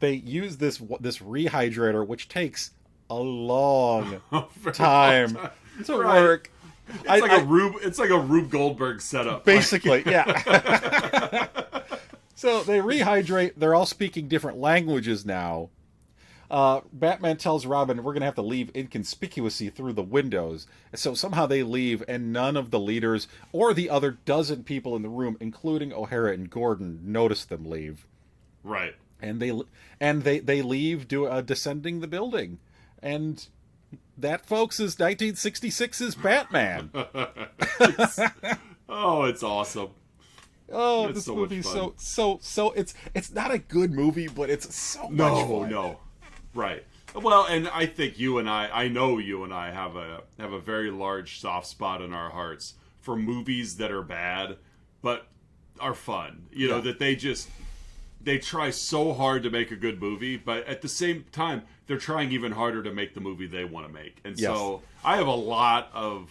use this rehydrator, which takes a long time to work. It's like a Rube Goldberg setup. Basically, yeah. So they rehydrate. They're all speaking different languages now. Batman tells Robin, we're going to have to leave inconspicuously through the windows. So somehow they leave, and none of the leaders or the other dozen people in the room, including O'Hara and Gordon, notice them leave. Right. And they leave descending the building. And that, folks, is 1966's Batman. It's awesome. Oh, this movie's so it's not a good movie, but it's so much fun. No. Right. Well, and I think I know you and I have a very large soft spot in our hearts for movies that are bad but are fun. That they try so hard to make a good movie, but at the same time they're trying even harder to make the movie they want to make. And so I have a lot of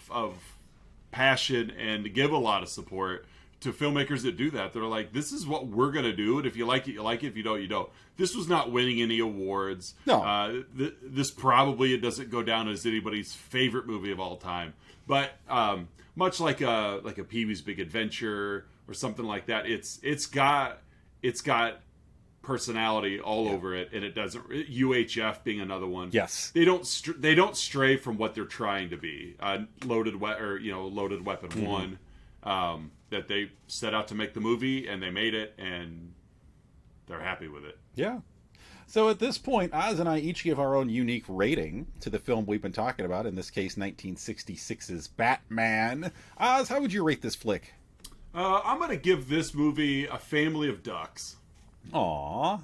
passion and give a lot of support to filmmakers that do that. They're like, this is what we're going to do, and if you like it, you like it. If you don't, you don't. This was not winning any awards. No. This probably, it doesn't go down as anybody's favorite movie of all time. But much like a Pee-wee's Big Adventure or something like that, it's got personality all over it, and it doesn't. UHF being another one. Yes. They don't stray from what they're trying to be. Loaded Weapon 1. That they set out to make the movie, and they made it, and they're happy with it. Yeah. So at this point, Oz and I each give our own unique rating to the film we've been talking about, in this case 1966's Batman. Oz, how would you rate this flick? I'm going to give this movie a family of ducks. Aw.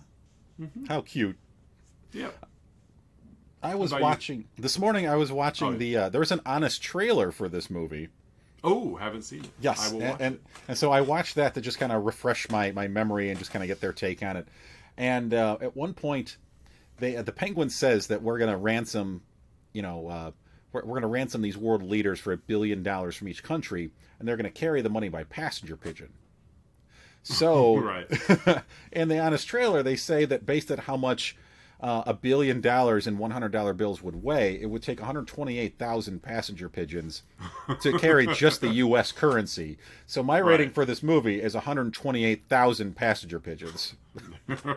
How cute. Yep. I was watching... This morning I was watching there was an honest trailer for this movie. Oh, haven't seen it. Yes, I will watch it. And so I watched that to just kind of refresh my memory and just kind of get their take on it. And at one point, the Penguin says that we're going to ransom, we're going to ransom these world leaders for $1 billion from each country, and they're going to carry the money by passenger pigeon. So, right. in the honest trailer, they say that based on how much $1 billion in $100 bills would weigh, it would take 128,000 passenger pigeons to carry just the U.S. currency. So my rating for this movie is 128,000 passenger pigeons.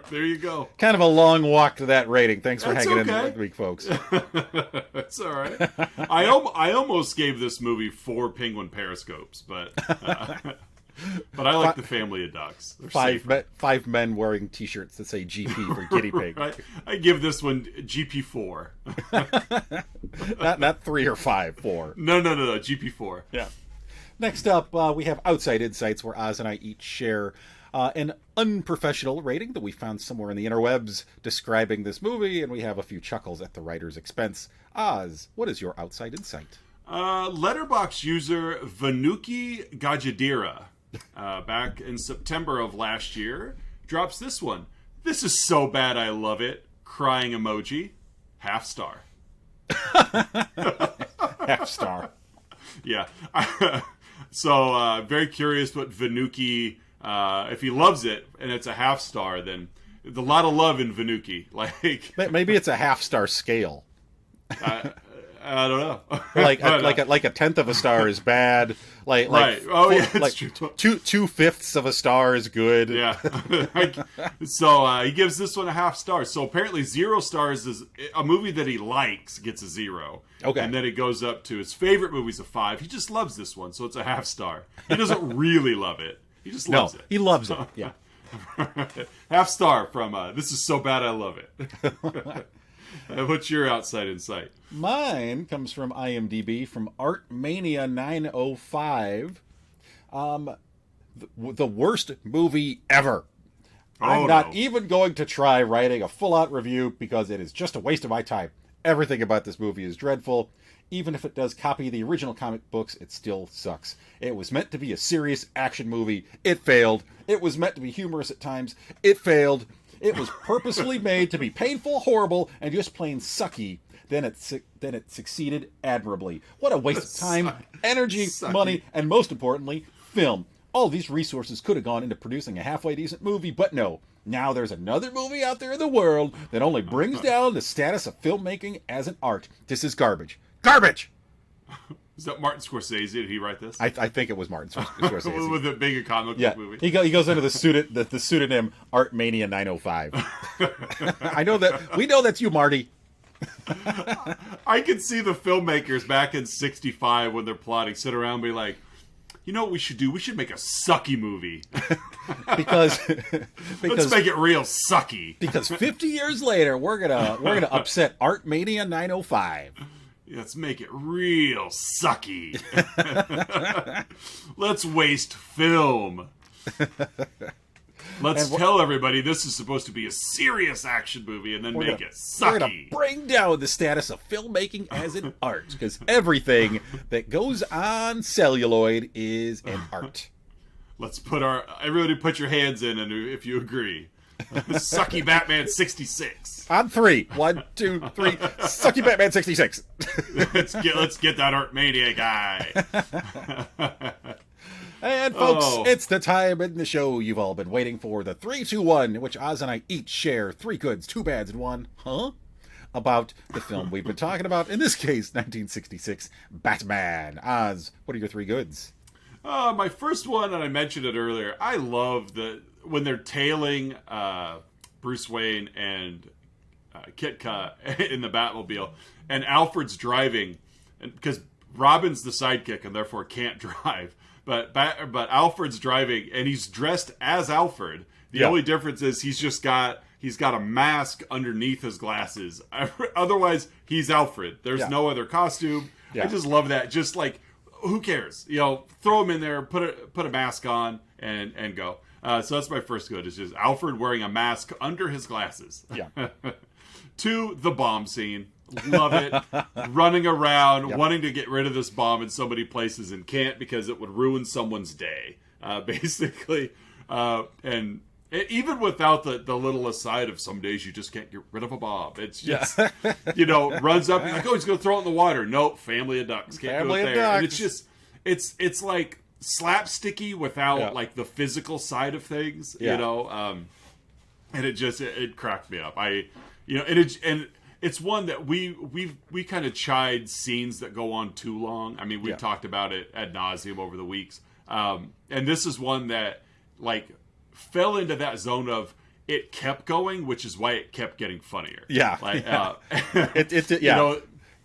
There you go. Kind of a long walk to that rating. Thanks for hanging in this week, folks. That's all right. I almost gave this movie 4 penguin periscopes, but I like the family of ducks. Five men wearing T-shirts that say GP for guinea pig. Right. I give this one GP4. not 3 or 5, 4. No, GP4. Yeah. Next up, we have Outside Insights, where Oz and I each share an unprofessional rating that we found somewhere in the interwebs describing this movie, and we have a few chuckles at the writer's expense. Oz, what is your Outside Insight? Letterboxd user Vanuki Gajadira, back in September of last year, drops this one. This is so bad I love it. Crying emoji. Half star. Half star. Yeah. So, very curious what Vanuki, if he loves it and it's a half star, then there's a lot of love in Vanuki. Like, maybe it's a half star scale. I don't know. like a tenth of a star is bad. Right. Oh yeah, it's true. 2/5 of a star is good. Yeah. So he gives this one a half star. So apparently 0 stars is a movie that he likes gets a 0. Okay. And then it goes up to his favorite movie's a 5. He just loves this one, so it's a half star. He doesn't really love it. He just loves it. He loves it. Yeah. Half star from This Is So Bad I Love It. What's your Outside Insight? Mine comes from IMDb, from ArtMania905. The worst movie ever. I'm not even going to try writing a full-out review because it is just a waste of my time. Everything about this movie is dreadful. Even if it does copy the original comic books, it still sucks. It was meant to be a serious action movie. It failed. It was meant to be humorous at times. It failed. It was purposefully made to be painful, horrible, and just plain sucky. Then it succeeded admirably. What a waste of time, energy, money, and most importantly, film. All these resources could have gone into producing a halfway decent movie, but no. Now there's another movie out there in the world that only brings down the status of filmmaking as an art. This is garbage. Garbage! Is that Martin Scorsese? Did he write this? I think it was Martin Scorsese. With it being a comic book movie. He goes under the pseudonym ArtMania905. I know that. We know that's you, Marty. I can see the filmmakers back in '65 when they're plotting sit around and be like, you know what we should do? We should make a sucky movie. because let's make it real sucky. Because 50 years later, we're gonna upset ArtMania905. Let's make it real sucky. Let's waste film. Let's tell everybody this is supposed to be a serious action movie and then make it sucky. We're going to bring down the status of filmmaking as an art, because everything that goes on celluloid is an art. Let's everybody put your hands in, and if you agree. Sucky Batman 66. On 3. 1, 2, 3. Sucky Batman 66. Let's get that Artmania guy. And folks, it's the time in the show you've all been waiting for, the 3-2-1, in which Oz and I each share 3 goods, 2 bads, and 1 about the film we've been talking about. In this case, 1966 Batman. Oz, what are your 3 goods? My first one, and I mentioned it earlier, I love when they're tailing Bruce Wayne and Kitka in the Batmobile, and Alfred's driving, because Robin's the sidekick and therefore can't drive. But Alfred's driving, and he's dressed as Alfred. The only difference is he's got a mask underneath his glasses. Otherwise, he's Alfred. There's no other costume. I just love that. Just like who cares? You know, throw him in there, put a mask on, and go. So that's my first good. It's just Alfred wearing a mask under his glasses. Yeah. 2, the bomb scene. Love it. Running around, wanting to get rid of this bomb in so many places and can't because it would ruin someone's day, basically. And even without the little aside of some days you just can't get rid of a bomb. It's just, runs up and like, oh, he's going to throw it in the water. Nope, family of ducks. Can't do it there. And it's just, it's like slapsticky without like the physical side of things, and it cracked me up. It's one that we kind of chide scenes that go on too long. I mean, we've talked about it ad nauseum over the weeks. And this is one that like fell into that zone of it kept going, which is why it kept getting funnier. Yeah. Like,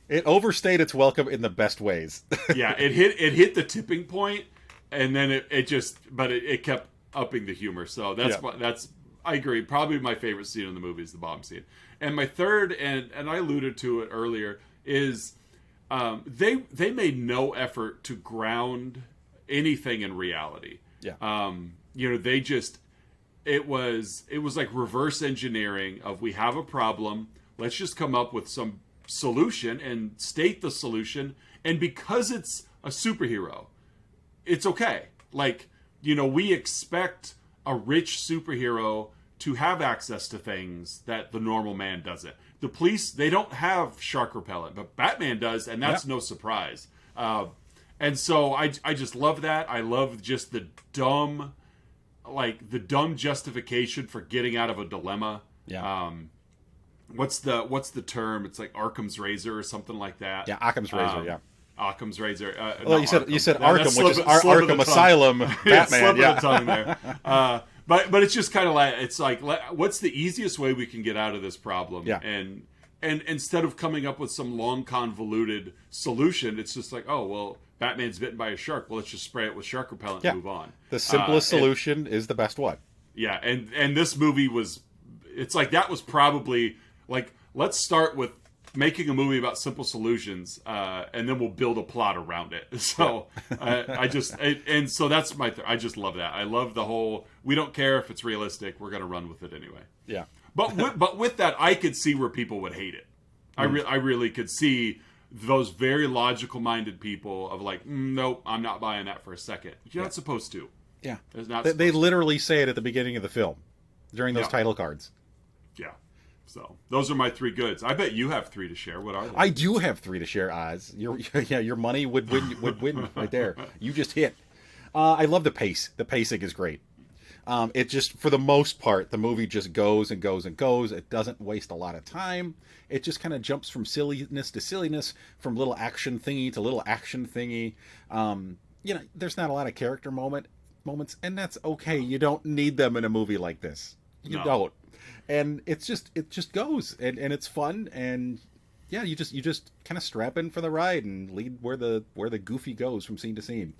it overstayed its welcome in the best ways. It hit the tipping point, and then it kept upping the humor. So that's I agree. Probably my favorite scene in the movie is the bomb scene. And my third, and I alluded to it earlier, is they made no effort to ground anything in reality. Yeah. They just it was like reverse engineering of we have a problem, let's just come up with some solution and state the solution, and because it's a superhero, it's okay. Like, we expect a rich superhero to have access to things that the normal man doesn't. The police, they don't have shark repellent, but Batman does, and that's no surprise. And so I just love that. I love just the dumb justification for getting out of a dilemma. Yeah. What's the term? It's like Occam's razor or something like that. Yeah, Occam's razor. Yeah. Occam's razor. Well, you said Arkham, which is Arkham Asylum. Batman. Slip of the tongue there. But it's just kind of like, it's like, what's the easiest way we can get out of this problem? Yeah. And instead of coming up with some long convoluted solution, it's just like, oh well, Batman's bitten by a shark. Well, let's just spray it with shark repellent and move on. The simplest solution is the best one. Yeah, and this movie it's like that was probably like, let's start with making a movie about simple solutions, and then we'll build a plot around it. So so that's I just love that. I love the whole, we don't care if it's realistic, we're going to run with it anyway. Yeah. But with that, I could see where people would hate it. I really could see those very logical minded people of like, nope, I'm not buying that for a second. You're not supposed to. Yeah. They literally say it at the beginning of the film during those title cards. Yeah. So those are my 3 goods. I bet you have 3 to share. What are they? I do have 3 to share, Oz. Your money would win right there. You just hit. I love the pace. The pacing is great. It just, for the most part, the movie just goes and goes and goes. It doesn't waste a lot of time. It just kind of jumps from silliness to silliness, from little action thingy to little action thingy. There's not a lot of character moments, and that's okay. You don't need them in a movie like this. You don't. And it just goes, and it's fun, and you just kind of strap in for the ride and lead where the goofy goes from scene to scene.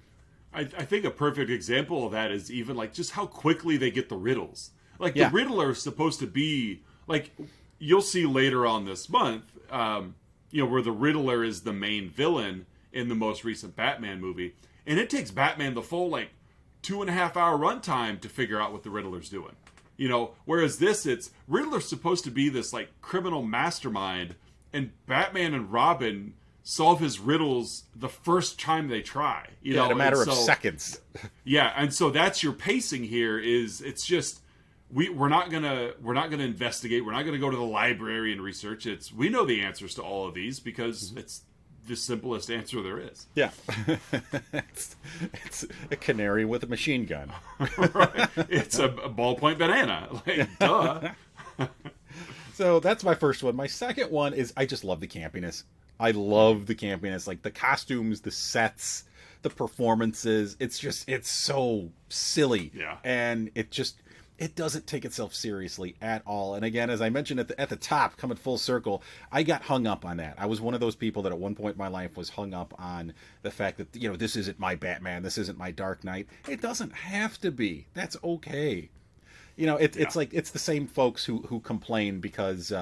I think a perfect example of that is even like just how quickly they get the riddles. Like the Riddler is supposed to be like, you'll see later on this month, where the Riddler is the main villain in the most recent Batman movie, and it takes Batman the full 2.5 hour runtime to figure out what the Riddler's doing. Whereas it's Riddler's supposed to be this criminal mastermind, and Batman and Robin solve his riddles the first time they try. In a matter of seconds. Yeah, and so that's your pacing here. It's just we're not gonna investigate. We're not gonna go to the library and research. We know the answers to all of these because it's the simplest answer there is. Yeah. it's a canary with a machine gun. Right. It's a ballpoint banana. Duh. So that's my first one. My second one is, I just love the campiness. I love the campiness. Like the costumes, the sets, the performances. It's so silly. Yeah. And it doesn't take itself seriously at all. And again, as I mentioned at the top, coming full circle, I got hung up on that. I was one of those people that at one point in my life was hung up on the fact that, this isn't my Batman, this isn't my Dark Knight. It doesn't have to be. That's okay. It's like, it's the same folks who complain because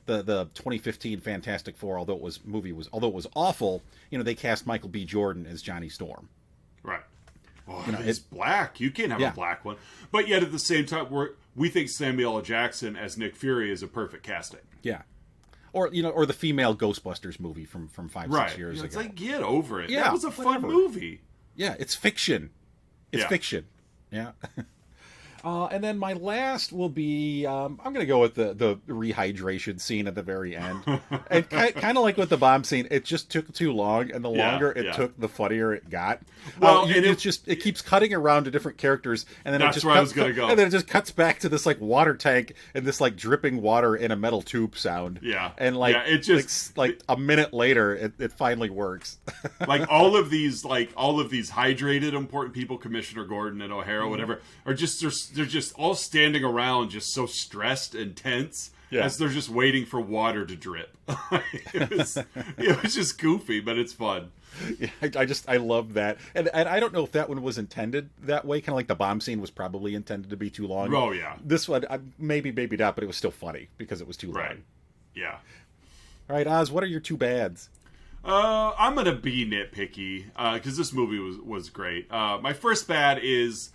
the 2015 Fantastic Four, although it was awful, they cast Michael B. Jordan as Johnny Storm. Right. Oh, it's black. You can't have a black one. But yet at the same time, we think Samuel L. Jackson as Nick Fury is a perfect casting. Yeah. Or or the female Ghostbusters movie from 5-6 years ago. It's like, get over it. Yeah, that was a fun movie. Yeah, it's fiction. It's fiction. Yeah. And then my last will be, I'm going to go with the rehydration scene at the very end. And kind of like with the bomb scene, it just took too long, and the longer it took, the funnier it got. Well, and it keeps cutting around to different characters, and then that's where I was going to go. And then it just cuts back to this like water tank and this like dripping water in a metal tube sound. Yeah. And it just like a minute later, it finally works. Like all of these hydrated important people, Commissioner Gordon and O'Hara, whatever, are they're just all standing around, just so stressed and tense, as they're just waiting for water to drip. it was just goofy, but it's fun. Yeah, I love that, and I don't know if that one was intended that way. Kind of like the bomb scene was probably intended to be too long. Oh yeah, this one maybe not, but it was still funny because it was too long. Yeah. All right, Oz, what are your two bads? I'm gonna be nitpicky because this movie was great. My first bad is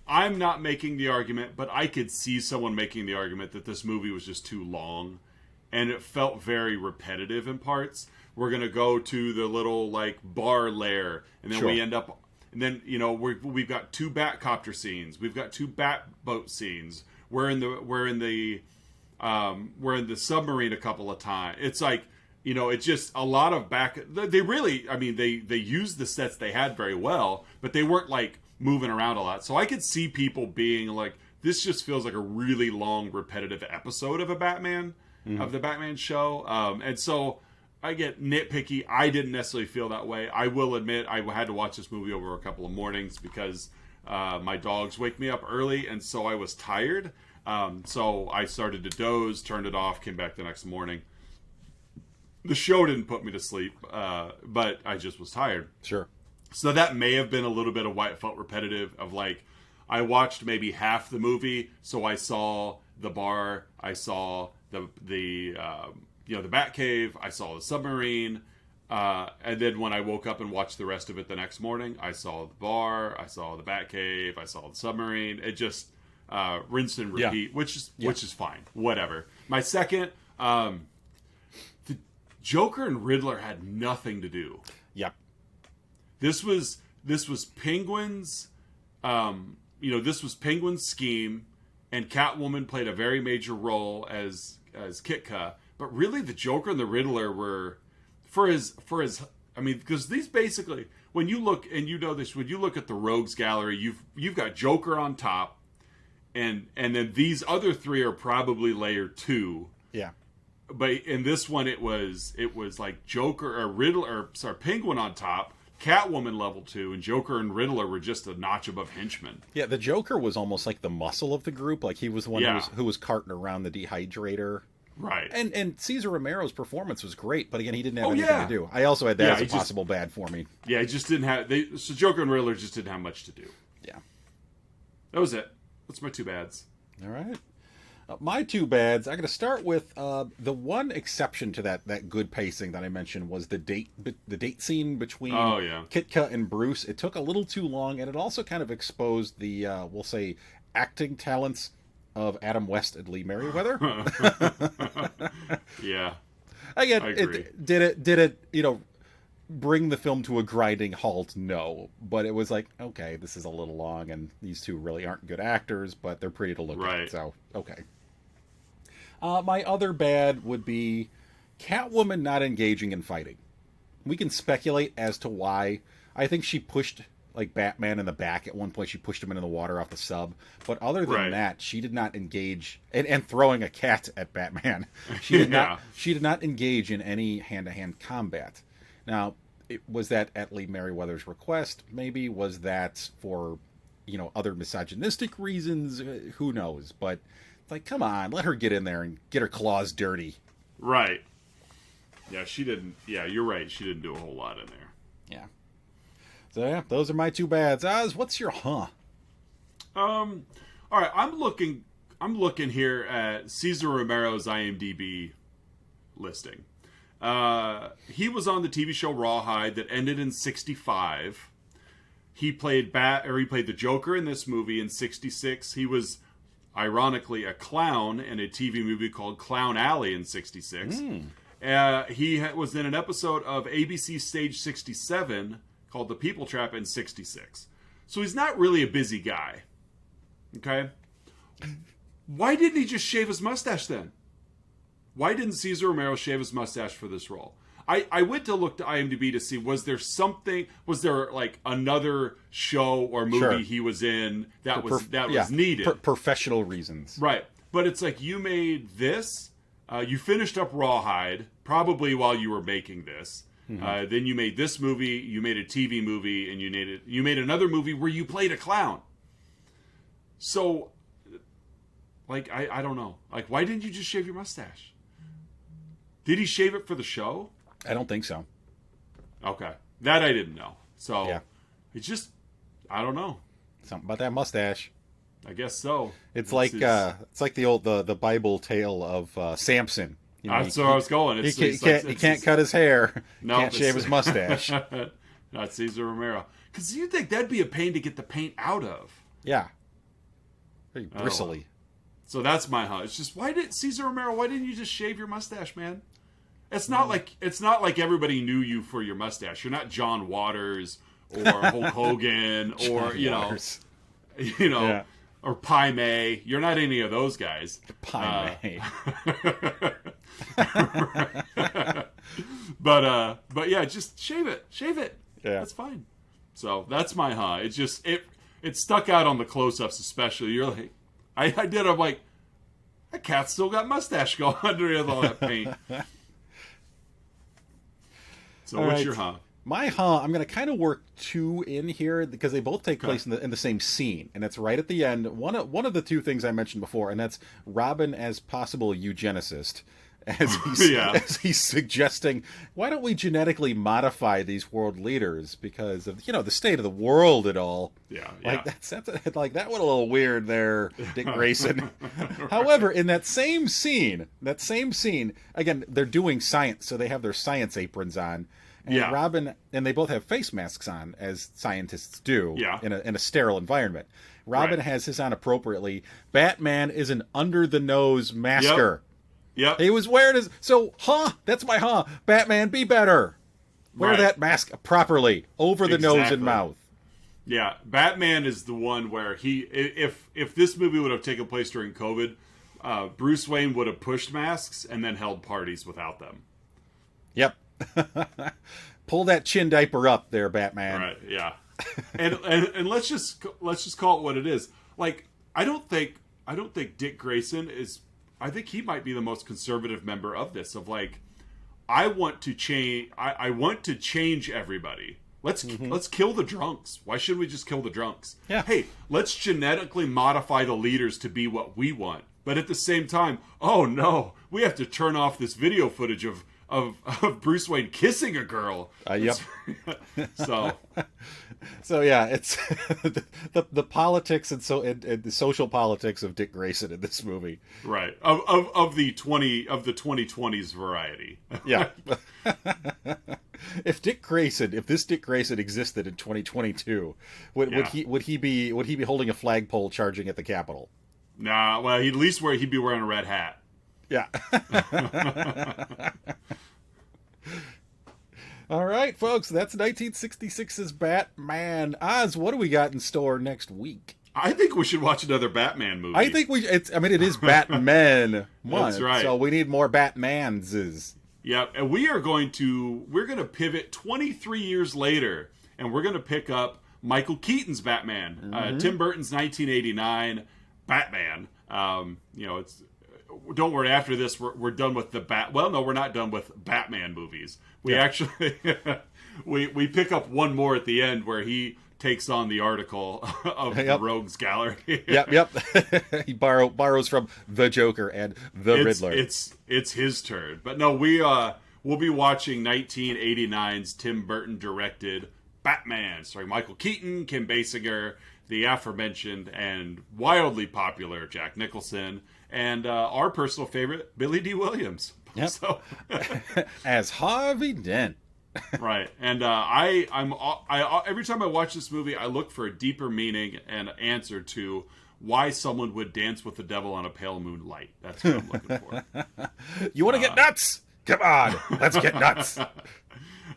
I'm not making the argument, but I could see someone making the argument that this movie was just too long, and it felt very repetitive in parts. We're gonna go to the little like bar Lair, and then we end up, and then we've got two Bat-Copter scenes, we've got two bat boat scenes. We're in the submarine a couple of times. It's like, it's just a lot of back. They really, they used the sets they had very well, but they weren't like moving around a lot. So I could see people being like, this just feels like a really long, repetitive episode of a Batman, of the Batman show. And so I get nitpicky. I didn't necessarily feel that way. I will admit I had to watch this movie over a couple of mornings because my dogs wake me up early, and so I was tired. So I started to doze, turned it off, came back the next morning. The show didn't put me to sleep, but I just was tired. Sure. So that may have been a little bit of why it felt repetitive, of like, I watched maybe half the movie, so I saw the bar, I saw the Batcave, I saw the submarine, and then when I woke up and watched the rest of it the next morning, I saw the bar, I saw the Batcave, I saw the submarine. It just rinse and repeat, which is fine, whatever. My second, the Joker and Riddler had nothing to do. Yep. This was Penguin's, this was Penguin's scheme, and Catwoman played a very major role as Kitka. But really, the Joker and the Riddler were for his. Because these basically, when you look, and you know this, when you look at the Rogues Gallery, you've got Joker on top, and then these other three are probably layer 2. Yeah. But in this one, it was like Joker or Riddler, Penguin on top, Catwoman level 2, and Joker and Riddler were just a notch above henchmen. Yeah, the Joker was almost like the muscle of the group. Like he was the one who was carting around the dehydrator. Right. And Cesar Romero's performance was great, but again, he didn't have anything to do. I also had that as a possible bad for me. Yeah, he just didn't have... So Joker and Riddler just didn't have much to do. Yeah. That was it. That's my two bads. All right. My two bads, I'm going to start with the one exception to that good pacing that I mentioned was the date scene between Kitka and Bruce. It took a little too long, and it also kind of exposed the, we'll say, acting talents of Adam West and Lee Merriweather. Yeah. Again, I agree. Did it bring the film to a grinding halt? No. But it was like, okay, this is a little long, and these two really aren't good actors, but they're pretty to look at, so, okay. My other bad would be Catwoman not engaging in fighting. We can speculate as to why. I think she pushed like Batman in the back at one point. She pushed him into the water off the sub. But other than that, she did not engage. And throwing a cat at Batman. She did not. She did not engage in any hand-to-hand combat. Now, was that at Lee Merriweather's request? Maybe. Was that for, other misogynistic reasons? Who knows? But like, come on, let her get in there and get her claws dirty. Right. Yeah, she didn't. Yeah, you're right. She didn't do a whole lot in there. Yeah. So yeah, those are my two bads. Oz, what's your All right, I'm looking. I'm looking here at Cesar Romero's IMDb listing. He was on the TV show Rawhide that ended in 65. He played the Joker in this movie in 66. He was ironically a clown in a TV movie called Clown Alley in 66. He was in an episode of ABC Stage 67 called The People Trap in 66. So he's not really a busy guy. Okay? Why didn't he just shave his mustache then? Why didn't Cesar Romero shave his mustache for this role? I went to look to IMDb to see, was there like another show or movie he was in that was needed? Professional reasons. Right. But it's like, you made this, you finished up Rawhide, probably while you were making this. Then you made this movie, you made a TV movie, and you made another movie where you played a clown. So, like, I don't know. Like, why didn't you just shave your mustache? Did he shave it for the show? I don't think so. Okay. That I didn't know. So, yeah. It's just, I don't know. Something about that mustache. I guess so. It's like the Bible tale of Samson. You know, that's where I was going. He can't cut his hair. No, can't shave his mustache. Not Cesar Romero. Because you'd think that'd be a pain to get the paint out of. Yeah. Very bristly. So that's my hunch. It's just, why didn't you just shave your mustache, man? It's not like everybody knew you for your mustache. You're not John Waters or Hulk Hogan or or Pai Mei. You're not any of those guys. Pai Mei. But yeah, just shave it. Yeah, that's fine. So that's my It just it stuck out on the close-ups, especially. You're like, I'm like, that cat's still got mustache going under all that paint. So what's your My I'm going to kind of work two in here because they both take place in the same scene, and it's right at the end. One of the two things I mentioned before, and that's Robin as possible eugenicist, as he's suggesting, why don't we genetically modify these world leaders because of the state of the world and all. That's like that went a little weird there, Dick Grayson. Right. However, in that same scene, again, they're doing science, so they have their science aprons on. And Robin, and they both have face masks on, as scientists do, in a sterile environment. Robin has his on appropriately. Batman is an under-the-nose masker. Yep. He was wearing his... So, that's my Batman, be better. Wear that mask properly, over the nose and mouth. Yeah, Batman is the one where if this movie would have taken place during COVID, Bruce Wayne would have pushed masks and then held parties without them. Yep. Pull that chin diaper up there, Batman. Right, yeah. and let's just call it what it is. Like, I don't think Dick Grayson is... I think he might be the most conservative member of this. Of like, I want to change. I want to change everybody. Let's kill the drunks. Why shouldn't we just kill the drunks? Yeah. Hey, let's genetically modify the leaders to be what we want. But at the same time, oh no, we have to turn off this video footage of Bruce Wayne kissing a girl. Yep. So yeah, it's the politics and the social politics of Dick Grayson in this movie. Right. Of the 2020s variety. Yeah. If this Dick Grayson existed in 2022, would he be holding a flagpole charging at the Capitol? Nah, well, he'd at least he'd be wearing a red hat. Yeah. All right, folks, that's 1966's Batman. Oz, what do we got in store next week? I think we should watch another Batman movie. I think it is Batman month. That's right. So we need more Batmanses. Yeah, and we're going to pivot 23 years later, and we're going to pick up Michael Keaton's Batman, Tim Burton's 1989 Batman. It's... Don't worry, after this, we're done with well, no, we're not done with Batman movies. We actually... we pick up one more at the end where he takes on the article of the Rogues Gallery. Yep. He borrows from the Joker and the Riddler. It's his turn. But no, we'll be watching 1989's Tim Burton directed Batman, starring Michael Keaton, Kim Basinger, the aforementioned and wildly popular Jack Nicholson, and our personal favorite, Billy D. Williams. Yep. So, as Harvey Dent. Right, and I every time I watch this movie, I look for a deeper meaning and answer to why someone would dance with the devil on a pale moonlight. That's what I'm looking for. You want to get nuts? Come on, let's get nuts.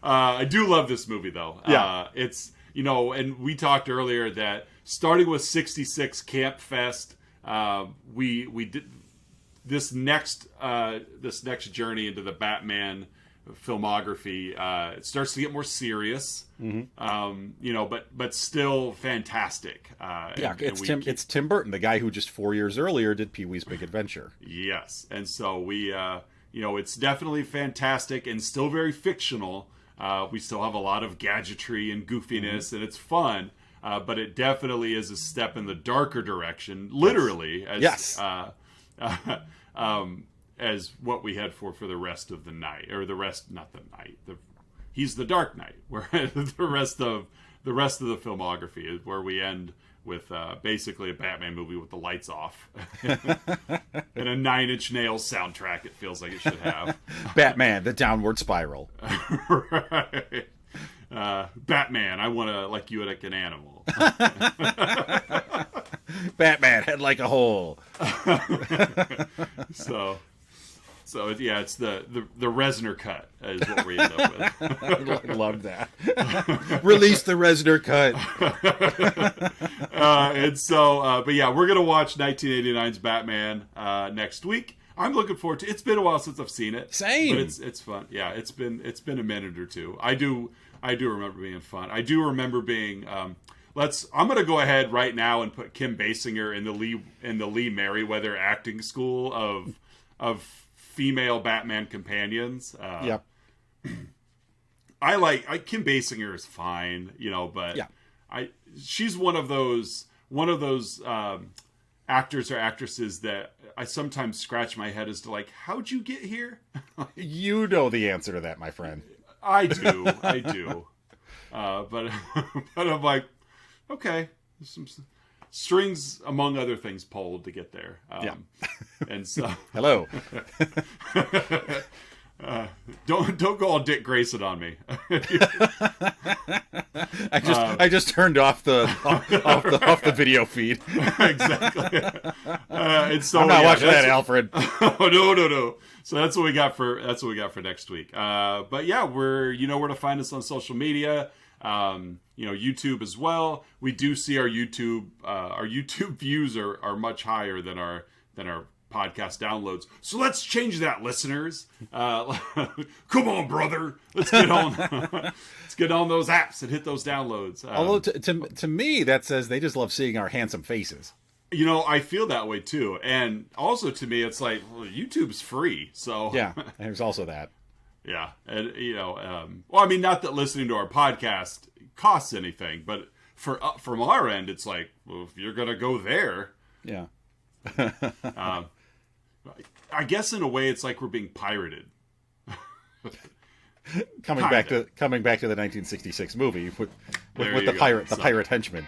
I do love this movie, though. Yeah. It's, and we talked earlier that starting with 66 Camp Fest, we did this next journey into the Batman filmography. It starts to get more serious, but still fantastic. It's Tim Burton, the guy who just 4 years earlier did Pee-wee's Big Adventure. Yes, and so we, it's definitely fantastic and still very fictional. We still have a lot of gadgetry and goofiness, and it's fun. But it definitely is a step in the darker direction, literally. As what we had for the rest of the night, or not the night. He's the Dark Knight, where the rest of the filmography is where we end with basically a Batman movie with the lights off and a Nine Inch Nails soundtrack. It feels like it should have. Batman: The Downward Spiral. Right. Batman, I want to like you like an animal. Batman, head like a hole. So yeah, it's the Reznor cut is what we end up with. Love that. Release the Reznor cut. But yeah, we're gonna watch 1989's Batman next week. I'm looking forward to it. It's been a while since I've seen it. Same. But it's fun. Yeah, it's been a minute or two. I do remember being fun. I do remember being I'm gonna go ahead right now and put Kim Basinger in the Lee Merriweather acting school of female Batman companions. Yep. Kim Basinger is fine, but yeah. She's one of those actors or actresses that I sometimes scratch my head as to like, how'd you get here? You know the answer to that, my friend. I do. But I'm like, okay, some strings among other things pulled to get there. Yeah. And so hello. Don't go all Dick Grayson on me. I just turned off the video feed. Exactly. And so I'm not watching that, Alfred. Oh, no. So that's what we got for next week. But yeah, where to find us on social media. YouTube as well. We do see our YouTube views are much higher than our podcast downloads. So let's change that, listeners. Come on, brother. Let's get on. Let's get on those apps and hit those downloads. Although to me, that says they just love seeing our handsome faces. I feel that way too. And also to me, it's like, well, YouTube's free. So yeah, there's also that. Yeah. And, not that listening to our podcast costs anything, but from our end, it's like, well, if you're going to go there. Yeah. I guess in a way, it's like we're being pirated. Coming back to the 1966 movie with the pirate henchmen.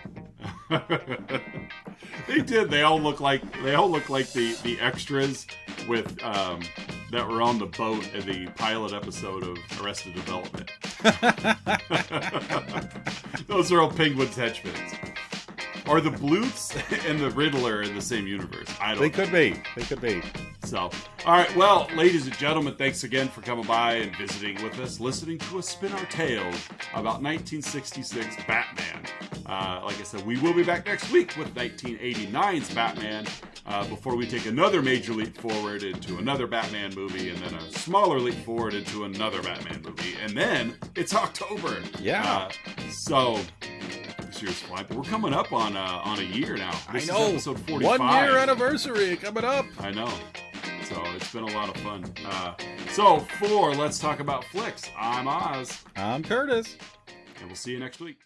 They did. They all look like the extras with that were on the boat in the pilot episode of Arrested Development. Those are all Penguin's henchmen. Are the Bluths and the Riddler in the same universe? I don't know. They could be. So, all right. Well, ladies and gentlemen, thanks again for coming by and visiting with us, listening to us spin our tales about 1966 Batman. Like I said, we will be back next week with 1989's Batman before we take another major leap forward into another Batman movie and then a smaller leap forward into another Batman movie. And then it's October. Yeah. Year's flight, but we're coming up on a year now. This I know. Is episode 45. 1 year anniversary coming up. I know. So it's been a lot of fun. So for Let's Talk About Flicks, I'm Oz. I'm Curtis. And we'll see you next week.